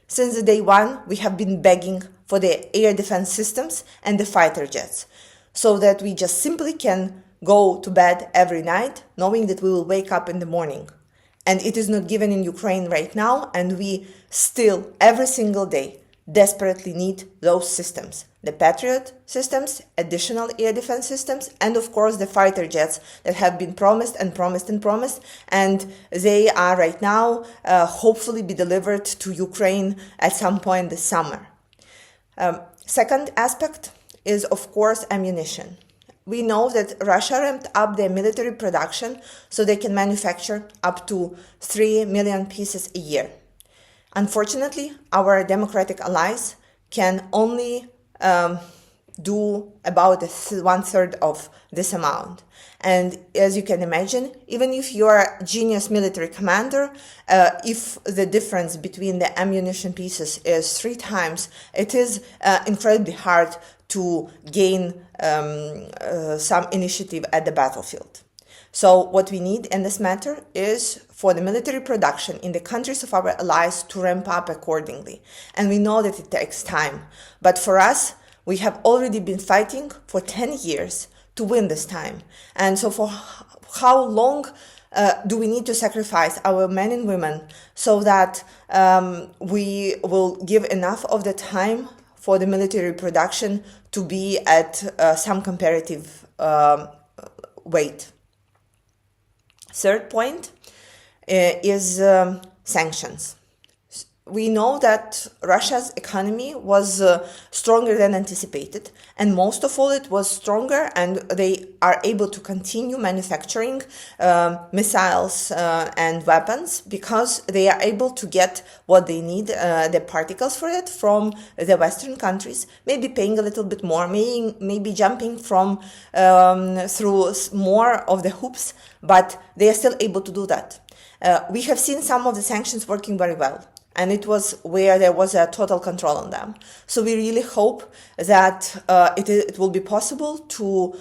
Speaker 8: Since the day one, we have been begging for the air defense systems and the fighter jets so that we just simply can go to bed every night knowing that we will wake up in the morning. And it is not given in Ukraine right now, and we still, every single day, desperately need those systems. The Patriot systems, additional air defense systems, and of course the fighter jets that have been promised and promised and promised, and they are right now hopefully be delivered to Ukraine at some point this summer. Second aspect is of course ammunition. We know that Russia ramped up their military production so they can manufacture up to 3 million pieces a year. Unfortunately, our democratic allies can only do about 1/3 of this amount. And as you can imagine, even if you are a genius military commander, if the difference between the ammunition pieces is 3 times, it is incredibly hard to gain some initiative at the battlefield. So what we need in this matter is for the military production in the countries of our allies to ramp up accordingly. And we know that it takes time. But for us, we have already been fighting for 10 years to win this time. And so for how long do we need to sacrifice our men and women so that we will give enough of the time for the military production to be at some comparative weight? Third point is sanctions. We know that Russia's economy was stronger than anticipated, and most of all it was stronger, and they are able to continue manufacturing missiles and weapons because they are able to get what they need, the particles for it, from the Western countries, maybe paying a little bit more, maybe jumping from through more of the hoops, but they are still able to do that. We have seen some of the sanctions working very well, and it was where there was a total control on them. So we really hope that it will be possible to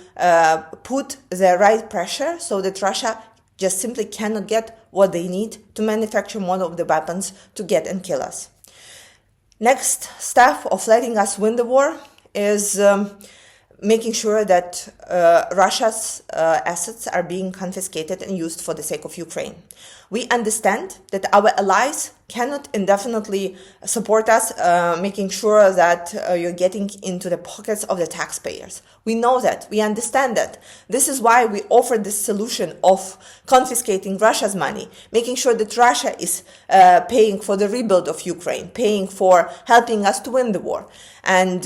Speaker 8: put the right pressure so that Russia just simply cannot get what they need to manufacture more of the weapons to get and kill us. Next step of letting us win the war is making sure that Russia's assets are being confiscated and used for the sake of Ukraine. We understand that our allies cannot indefinitely support us, making sure that you're getting into the pockets of the taxpayers. We know that, we understand that. This is why we offered this solution of confiscating Russia's money, making sure that Russia is paying for the rebuild of Ukraine, paying for helping us to win the war. And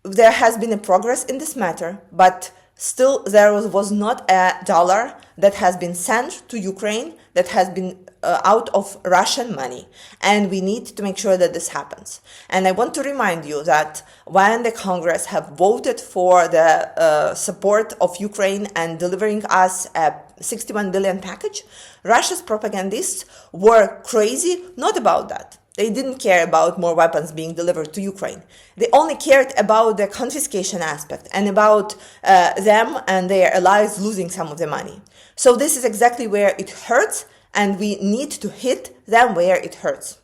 Speaker 8: there has been a progress in this matter, but still there was not a dollar that has been sent to Ukraine that has been out of Russian money. And we need to make sure that this happens. And I want to remind you that when the Congress have voted for the support of Ukraine and delivering us a 61 billion package, Russia's propagandists were crazy not about that. They didn't care about more weapons being delivered to Ukraine. They only cared about the confiscation aspect and about them and their allies losing some of the money. So this is exactly where it hurts, and we need to hit them where it hurts.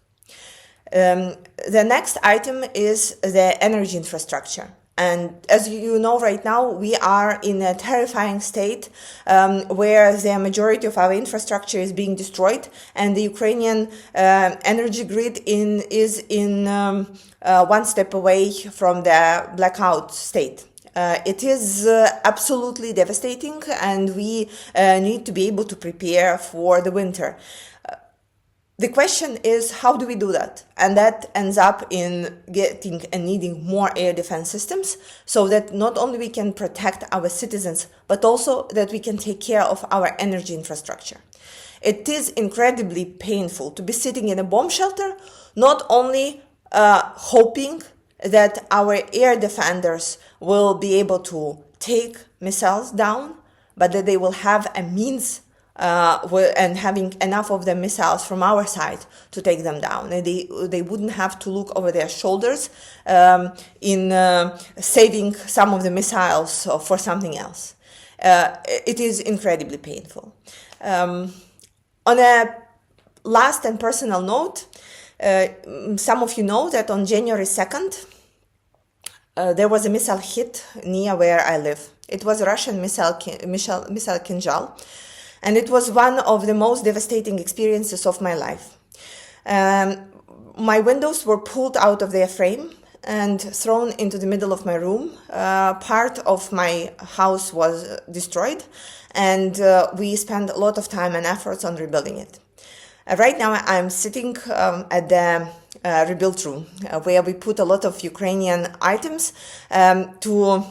Speaker 8: The next item is the energy infrastructure. And as you know, right now, we are in a terrifying state where the majority of our infrastructure is being destroyed, and the Ukrainian energy grid is in one step away from the blackout state. It is absolutely devastating, and we need to be able to prepare for the winter. The question is, how do we do that? And that ends up in getting and needing more air defense systems so that not only we can protect our citizens, but also that we can take care of our energy infrastructure. It is incredibly painful to be sitting in a bomb shelter, not only hoping that our air defenders will be able to take missiles down, but that they will have a means and having enough of the missiles from our side to take them down. And they wouldn't have to look over their shoulders in saving some of the missiles for something else. It is incredibly painful. On a last and personal note, some of you know that on January 2nd, there was a missile hit near where I live. It was a Russian missile Kinzhal, and it was one of the most devastating experiences of my life. My windows were pulled out of their frame and thrown into the middle of my room. Part of my house was destroyed, and we spent a lot of time and efforts on rebuilding it. Right now, I'm sitting at the rebuild room, where we put a lot of Ukrainian items to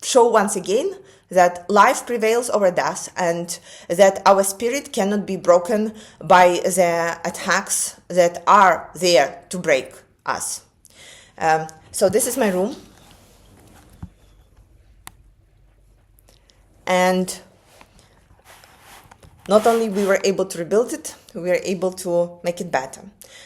Speaker 8: show once again that life prevails over death and that our spirit cannot be broken by the attacks that are there to break us. So this is my room. And not only we were able to rebuild it, we were able to make it better.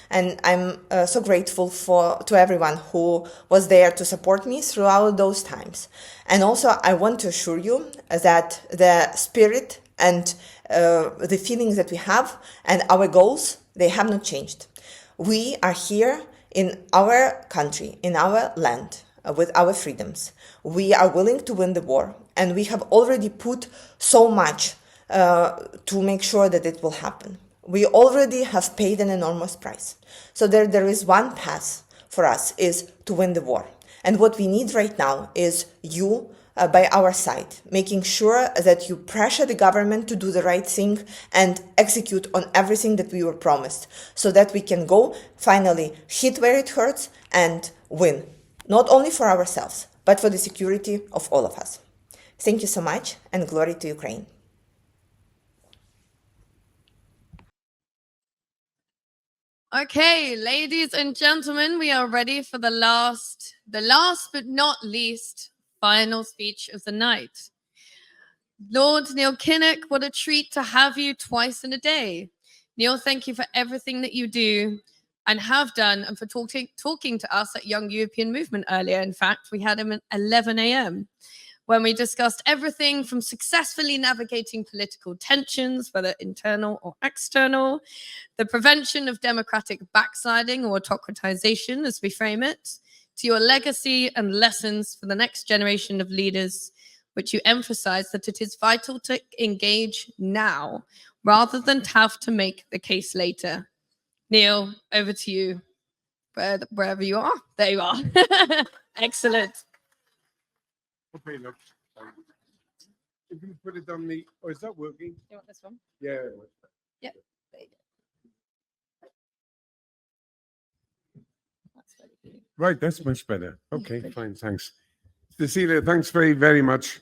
Speaker 8: And I'm so grateful to everyone who was there to support me throughout those times. And also, I want to assure you that the spirit and the feelings that we have and our goals, they have not changed. We are here in our country, in our land, with our freedoms. We are willing to win the war, and we have already put so much to make sure that it will happen. We already have paid an enormous price. So there is one path for us, is to win the war. And what we need right now is you by our side, making sure that you pressure the government to do the right thing and execute on everything that we were promised, so that we can go finally hit where it hurts and win, not only for ourselves, but for the security of all of us. Thank you so much, and glory to Ukraine.
Speaker 9: Okay, ladies and gentlemen, we are ready for the last but not least, final speech of the night. Lord Neil Kinnock, what a treat to have you twice in a day. Neil, thank you for everything that you do and have done, and for talking to us at Young European Movement earlier. In fact, we had him at 11 a.m. when we discussed everything from successfully navigating political tensions, whether internal or external, the prevention of democratic backsliding or autocratization, as we frame it, to your legacy and lessons for the next generation of leaders, which you emphasize that it is vital to engage now rather than have to make the case later. Neil, over to you, wherever you are. There you are. Excellent.
Speaker 10: Okay, look. If you put it on the, is that working?
Speaker 9: You want this one?
Speaker 10: Yeah.
Speaker 9: Yeah. There you go. That's very good.
Speaker 10: Right, that's much better. Okay, fine, thanks. Cecilia, thanks very, very much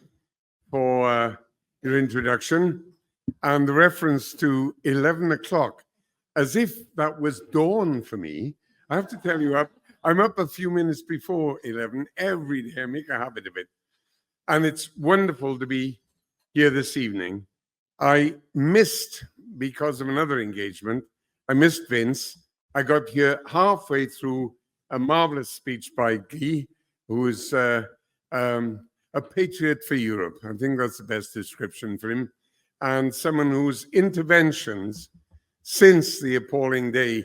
Speaker 10: for your introduction and the reference to 11 o'clock, as if that was dawn for me. I have to tell you, I'm up a few minutes before 11 every day. I make a habit of it. And it's wonderful to be here this evening. I missed, because of another engagement, I missed Vince. I got here halfway through a marvelous speech by Guy, who is a patriot for Europe. I think that's the best description for him. And someone whose interventions since the appalling day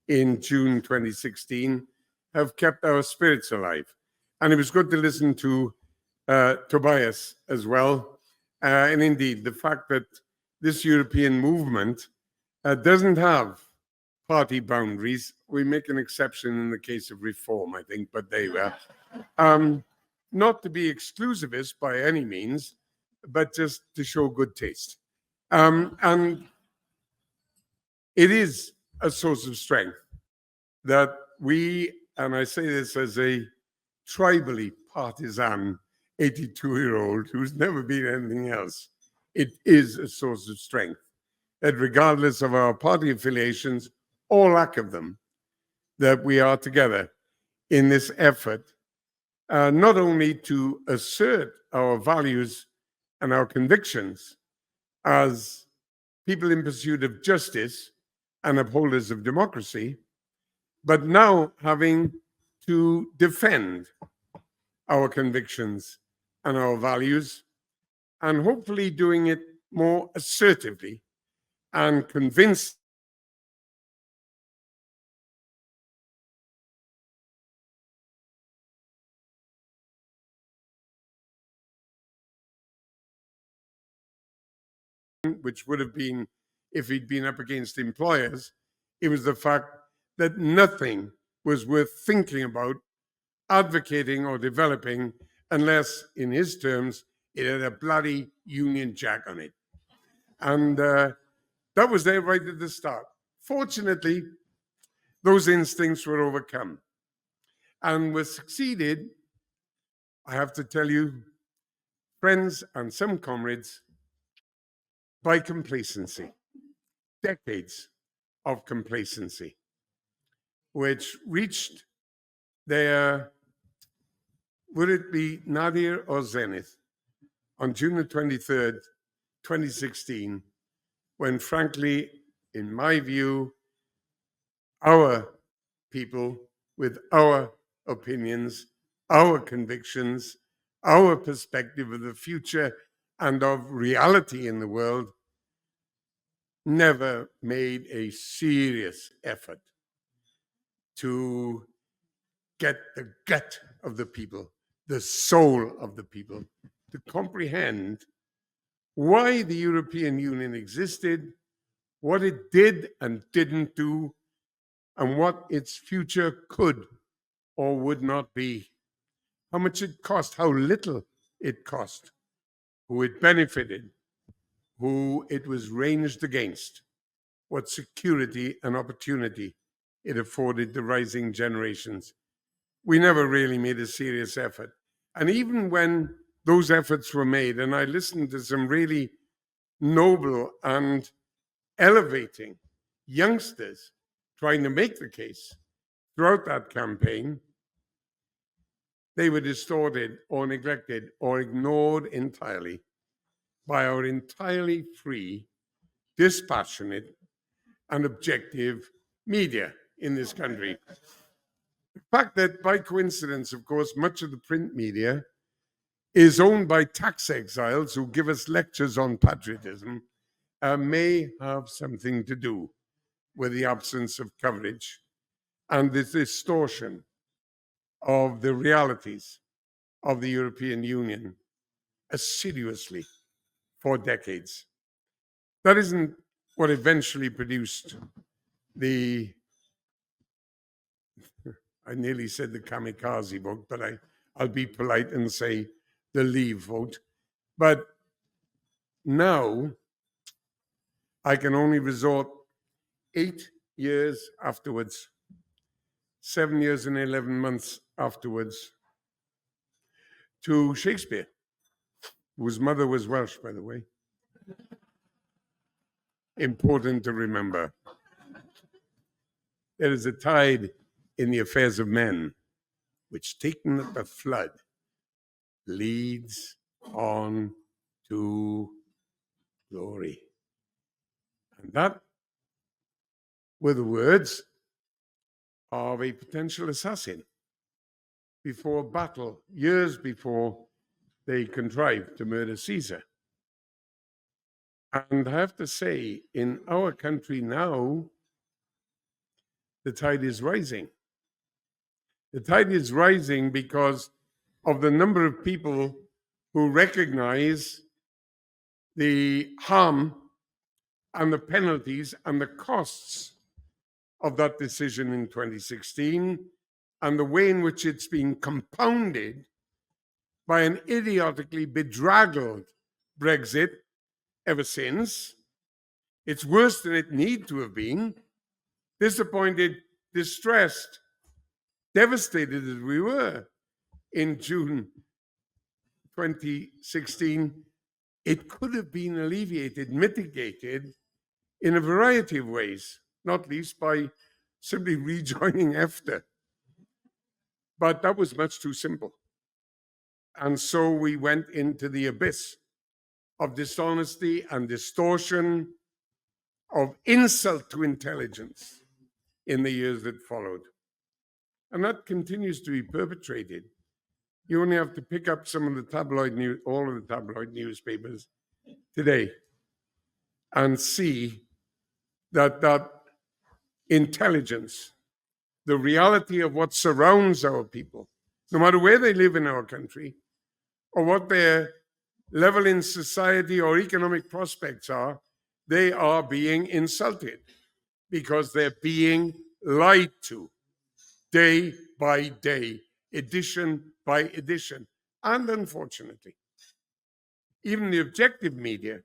Speaker 10: in June 2016 have kept our spirits alive. And it was good to listen to Tobias as well. And indeed, the fact that this European movement doesn't have party boundaries. We make an exception in the case of reform, I think, but they were. Not to be exclusivist by any means, but just to show good taste. And it is a source of strength that we, and I say this as a tribally partisan 82-year-old who's never been anything else, it is a source of strength that regardless of our party affiliations or lack of them, that we are together in this effort, not only to assert our values and our convictions as people in pursuit of justice and upholders of democracy, but now having to defend our convictions and our values, and hopefully doing it more assertively and convinced which would have been if he'd been up against employers. It was the fact that nothing was worth thinking about, advocating or developing unless, in his terms, it had a bloody Union Jack on it. And that was there right at the start. Fortunately, those instincts were overcome and were succeeded, I have to tell you, friends and some comrades, by complacency. Decades of complacency, which reached their, would it be nadir or zenith, on June the 23rd, 2016, when frankly, in my view, our people with our opinions, our convictions, our perspective of the future and of reality in the world never made a serious effort to get the gut of the people, the soul of the people, to comprehend why the European Union existed, what it did and didn't do, and what its future could or would not be, how much it cost, how little it cost, who it benefited, who it was ranged against, what security and opportunity it afforded the rising generations. We never really made a serious effort. And even when those efforts were made, and I listened to some really noble and elevating youngsters trying to make the case throughout that campaign, they were distorted or neglected or ignored entirely by our entirely free, dispassionate, and objective media in this country. The fact that, by coincidence, of course, much of the print media is owned by tax exiles who give us lectures on patriotism may have something to do with the absence of coverage and the distortion of the realities of the European Union assiduously for decades. That isn't what eventually produced the, I nearly said the kamikaze vote, but I'll be polite and say the leave vote. But now I can only resort 8 years afterwards, 7 years and 11 months afterwards, to Shakespeare, whose mother was Welsh, by the way. Important to remember. There is a tide in the affairs of men, which taken at the flood, leads on to glory. And that were the words of a potential assassin before battle, years before they contrived to murder Caesar. And I have to say, in our country now, the tide is rising. The tide is rising because of the number of people who recognize the harm and the penalties and the costs of that decision in 2016 and the way in which it's been compounded by an idiotically bedraggled Brexit ever since. It's worse than it need to have been. Disappointed, distressed, devastated as we were in June 2016, it could have been alleviated, mitigated, in a variety of ways, not least by simply rejoining EFTA. But that was much too simple. And so we went into the abyss of dishonesty and distortion, of insult to intelligence in the years that followed. And that continues to be perpetrated. You only have to pick up some of the tabloid news, all of the tabloid newspapers today, and see that intelligence, the reality of what surrounds our people, no matter where they live in our country, or what their level in society or economic prospects are, they are being insulted because they're being lied to day by day, edition by edition. And unfortunately, even the objective media,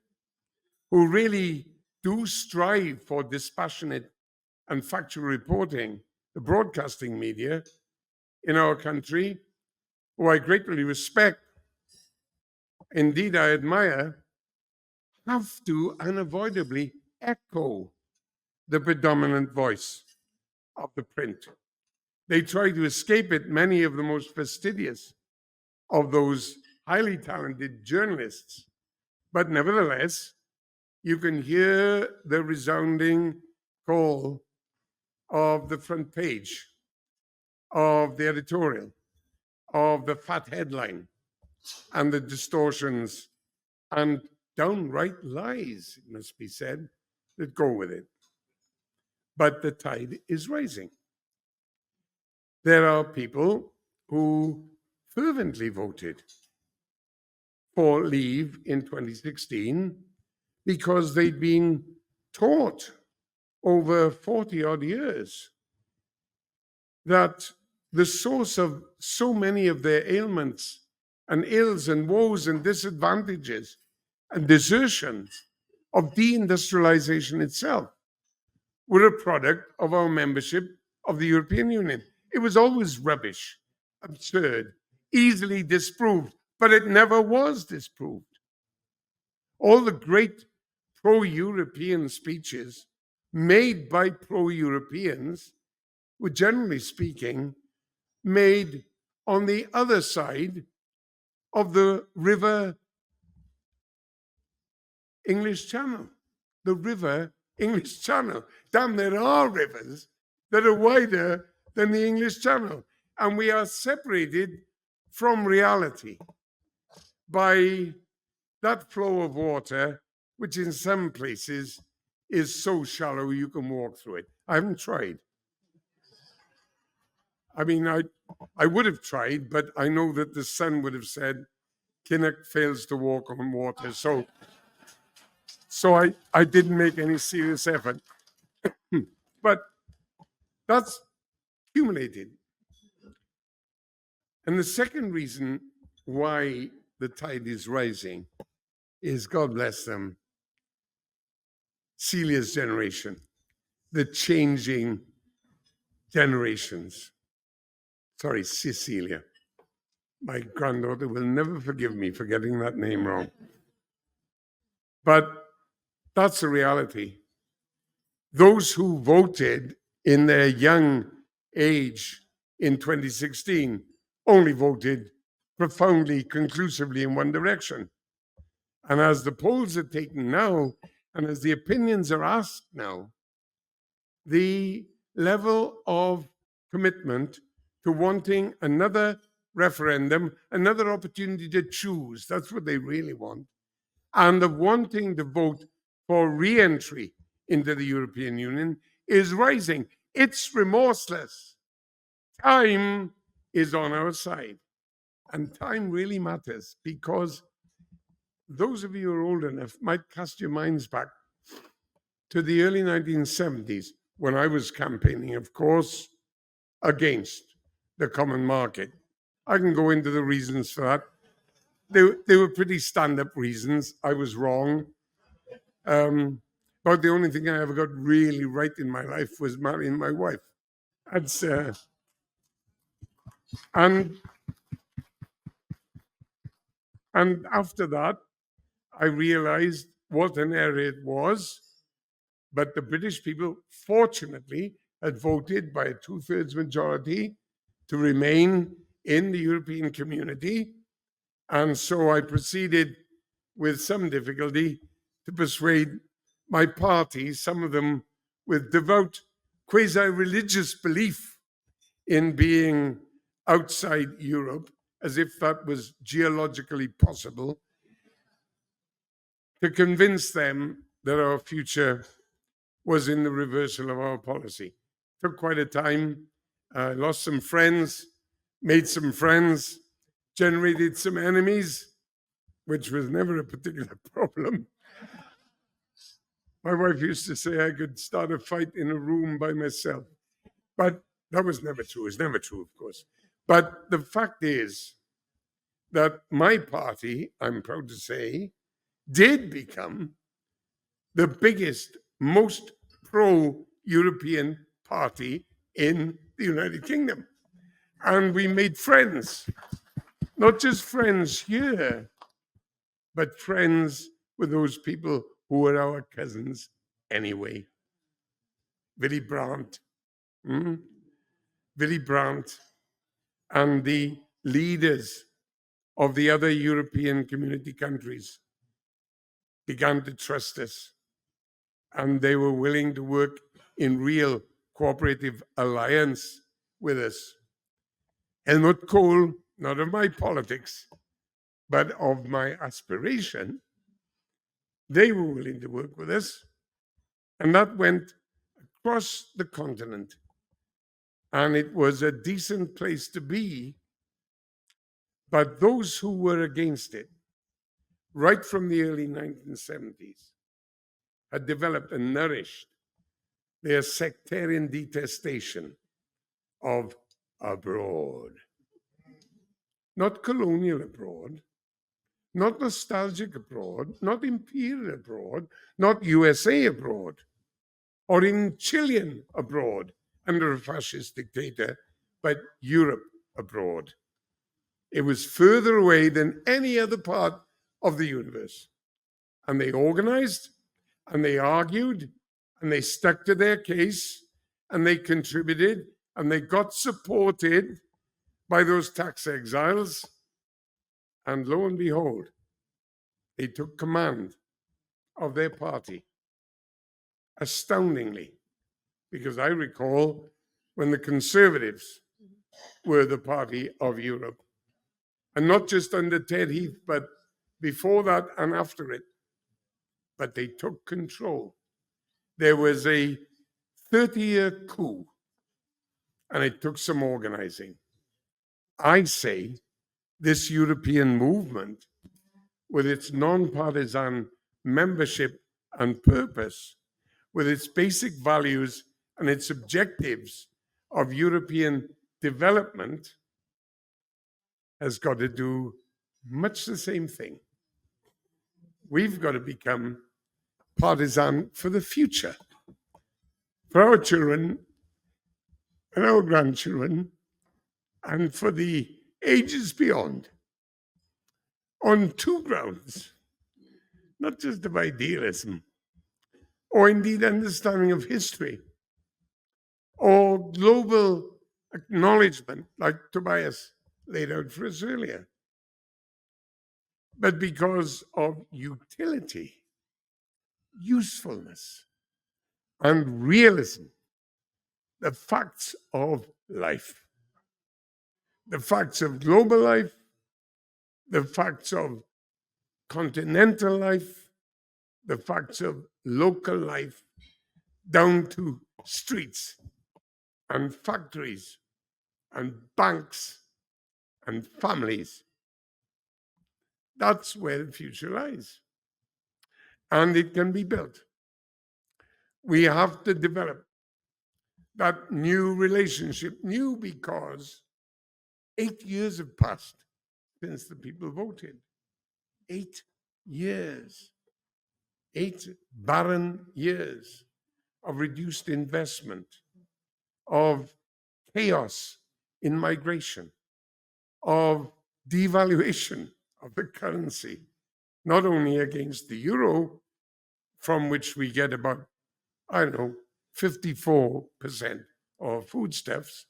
Speaker 10: who really do strive for dispassionate and factual reporting, the broadcasting media in our country, who I greatly respect, indeed I admire, have to unavoidably echo the predominant voice of the print. They try to escape it. Many of the most fastidious of those highly talented journalists, but nevertheless, you can hear the resounding call of the front page, of the editorial, of the fat headline, and the distortions and downright lies, it must be said, that go with it. But the tide is rising. There are people who fervently voted for leave in 2016 because they'd been taught over 40 odd years that the source of so many of their ailments and ills and woes and disadvantages and desertions of deindustrialization itself were a product of our membership of the European Union. It was always rubbish, absurd, easily disproved, but it never was disproved. All the great pro-European speeches made by pro-Europeans were, generally speaking, made on the other side of the river English Channel. The river English Channel. Damn, there are rivers that are wider than the English Channel. And we are separated from reality by that flow of water, which in some places is so shallow you can walk through it. I haven't tried. I mean, I would have tried, but I know that the son would have said, Kinnock fails to walk on water. So I didn't make any serious effort. But that's accumulated. And the second reason why the tide is rising is, God bless them, Celia's generation, the changing generations. Sorry, Cecilia. My granddaughter will never forgive me for getting that name wrong. But that's the reality. Those who voted in their young age in 2016 only voted profoundly, conclusively in one direction. And as the polls are taken now, and as the opinions are asked now, the level of commitment to wanting another referendum, another opportunity to choose, that's what they really want, and of wanting to vote for re-entry into the European Union is rising. It's remorseless. Time is on our side. And time really matters, because those of you who are old enough might cast your minds back to the early 1970s, when I was campaigning, of course, against the common market. I can go into the reasons for that. They were pretty stand-up reasons. I was wrong. But the only thing I ever got really right in my life was marrying my wife. That's and after that, I realized what an error it was, But the British people, fortunately, had voted by a 2/3 majority to remain in the European community. And so I proceeded with some difficulty to persuade my party, some of them with devout quasi-religious belief in being outside Europe, as if that was geologically possible, to convince them that our future was in the reversal of our policy. Took quite a time, lost some friends, made some friends, generated some enemies, which was never a particular problem. My wife used to say I could start a fight in a room by myself, but that was never true. It's never true, of course. But the fact is that my party, I'm proud to say, did become the biggest, most pro-European party in the United Kingdom. And we made friends, not just friends here, but friends with those people who were our cousins anyway. Willy Brandt, Willy Brandt, and the leaders of the other European community countries began to trust us, and they were willing to work in real cooperative alliance with us. Helmut Kohl, not of my politics, but of my aspiration, they were willing to work with us, and that went across the continent. And it was a decent place to be, but those who were against it, right from the early 1970s, had developed and nourished their sectarian detestation of abroad. Not colonial abroad, not nostalgic abroad, not imperial abroad, not USA abroad, or in Chilean abroad under a fascist dictator, but Europe abroad. It was further away than any other part of the universe. And they organized, and they argued, and they stuck to their case, and they contributed, and they got supported by those tax exiles. And lo and behold, they took command of their party. Astoundingly, because I recall when the Conservatives were the party of Europe, and not just under Ted Heath, but before that and after it. But they took control. There was a 30-year coup, and it took some organizing. I say this European movement, with its non-partisan membership and purpose, with its basic values and its objectives of European development, has got to do much the same thing. We've got to become partisan for the future, for our children and our grandchildren, and for the ages beyond, on two grounds, not just of idealism, or indeed understanding of history, or global acknowledgement, like Tobias laid out for us earlier, but because of utility, usefulness, and realism, the facts of life, the facts of global life, the facts of continental life, the facts of local life, down to streets and factories and banks and families. That's where the future lies. And it can be built. We have to develop that new relationship, new because 8 years have passed since the people voted. 8 years. 8 barren years of reduced investment, of chaos in migration, of devaluation of the currency, not only against the euro, from which we get about I don't know, 54% of foodstuffs,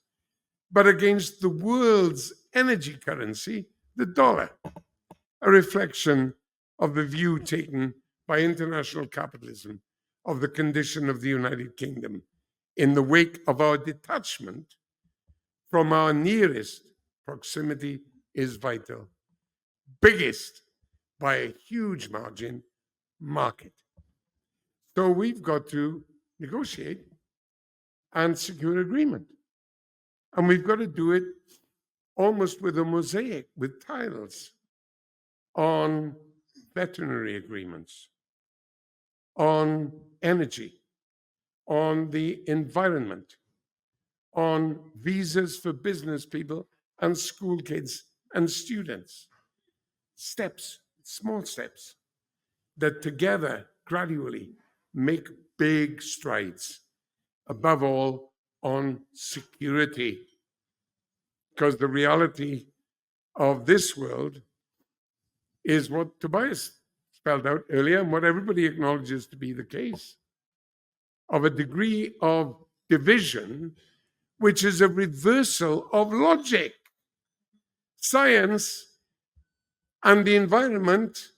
Speaker 10: but against the world's energy currency, the dollar, a reflection of the view taken by international capitalism of the condition of the United Kingdom in the wake of our detachment from our nearest proximity is vital, biggest by a huge margin market. So we've got to negotiate and secure agreement. And we've got to do it almost with a mosaic, with tiles, on veterinary agreements, on energy, on the environment, on visas for business people and school kids and students. Steps, small steps, that together gradually make big strides, above all on security. Because the reality of this world is what Tobias spelled out earlier and what everybody acknowledges to be the case, of a degree of division which is a reversal of logic. Science and the environment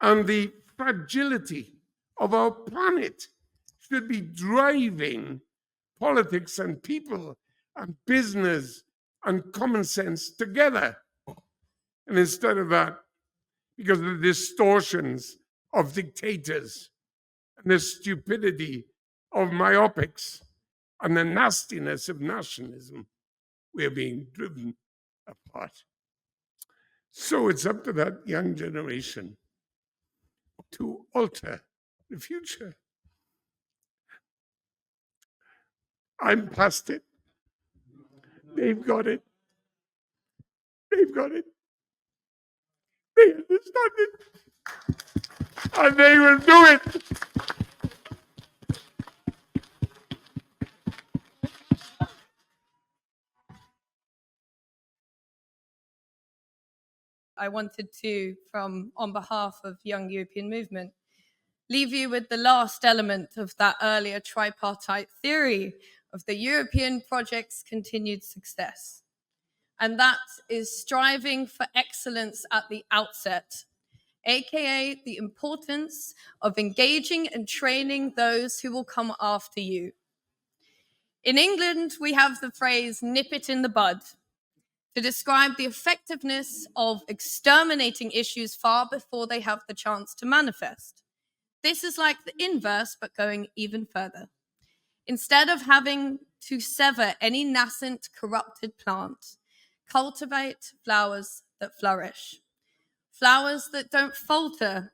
Speaker 10: and the fragility of our planet should be driving politics and people and business and common sense together. And instead of that, because of the distortions of dictators and the stupidity of myopics and the nastiness of nationalism, we're being driven apart. So it's up to that young generation to alter the future. I'm past it. They've got it. They've got it. They understand it. And they will do it.
Speaker 9: I wanted to, on behalf of Young European Movement, leave you with the last element of that earlier tripartite theory of the European project's continued success. And that is striving for excellence at the outset, aka the importance of engaging and training those who will come after you. In England, we have the phrase nip it in the bud to describe the effectiveness of exterminating issues far before they have the chance to manifest. This is like the inverse, but going even further. Instead of having to sever any nascent, corrupted plant, cultivate flowers that flourish. Flowers that don't falter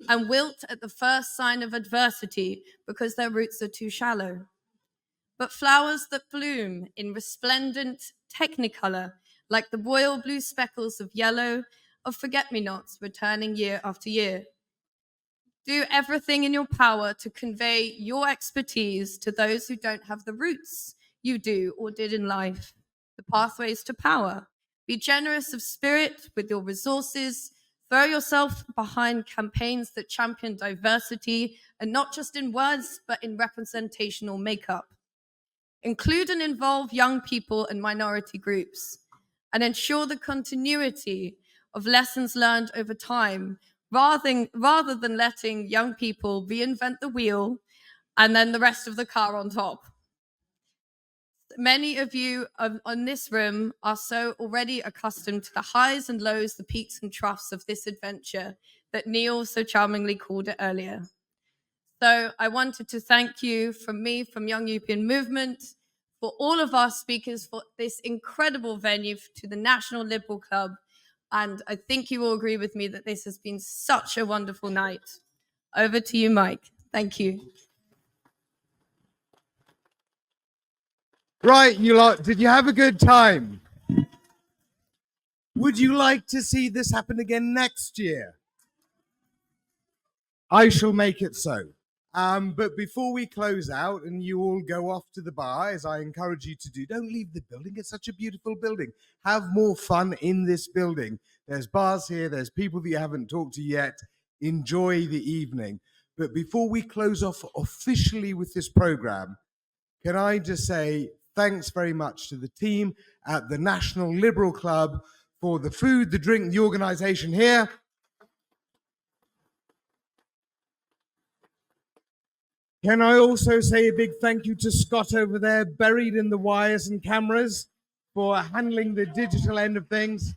Speaker 9: and wilt at the first sign of adversity because their roots are too shallow. But flowers that bloom in resplendent technicolor, like the royal blue speckles of yellow of forget-me-nots returning year after year. Do everything in your power to convey your expertise to those who don't have the roots you do or did in life, the pathways to power. Be generous of spirit with your resources. Throw yourself behind campaigns that champion diversity, and not just in words, but in representational makeup. Include and involve young people and minority groups, and ensure the continuity of lessons learned over time, rather than letting young people reinvent the wheel and then the rest of the car on top. Many of you on this room are so already accustomed to the highs and lows, the peaks and troughs of this adventure that Neil so charmingly called it earlier. So I wanted to thank you from Young European Movement, for all of our speakers, for this incredible venue, to the National Liberal Club. And I think you will agree with me that this has been such a wonderful night. Over to you, Mike. Thank you.
Speaker 1: Right, you lot, did you have a good time? Would you like to see this happen again next year? I shall make it so. But before we close out and you all go off to the bar, as I encourage you to do, don't leave the building. It's such a beautiful building. Have more fun in this building. There's bars here. There's people that you haven't talked to yet. Enjoy the evening. But before we close off officially with this program, can I just say thanks very much to the team at the National Liberal Club for the food, the drink, the organisation here. Can I also say a big thank you to Scott over there, buried in the wires and cameras, for handling the digital end of things.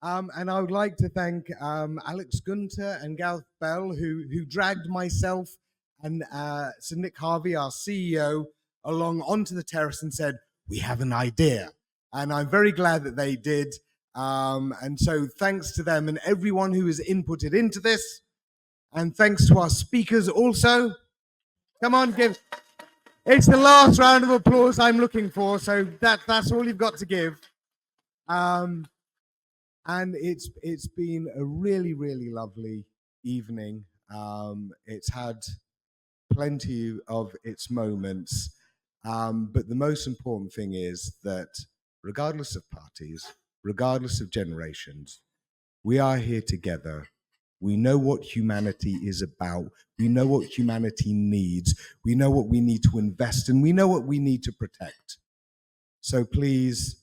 Speaker 1: And I would like to thank Alex Gunter and Gareth Bell, who dragged myself and Sir Nick Harvey, our CEO, along onto the terrace and said, we have an idea. And I'm very glad that they did. And so thanks to them and everyone who has inputted into this. And thanks to our speakers also. Come on, it's the last round of applause I'm looking for, so that's all you've got to give. And it's been a really, really lovely evening. It's had plenty of its moments, but the most important thing is that regardless of parties, regardless of generations, we are here together. We know what humanity is about. We know what humanity needs. We know what we need to invest in. We know what we need to protect. So please,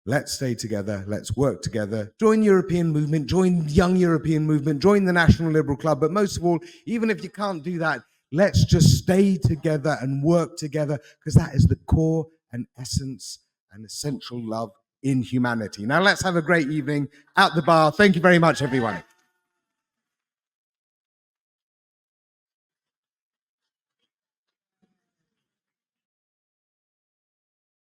Speaker 1: let's stay together. Let's work together. Join European movement. Join Young European Movement. Join the National Liberal Club. But most of all, even if you can't do that, let's just stay together and work together, because that is the core and essence and essential love in humanity. Now let's have a great evening at the bar. Thank you very much, everyone.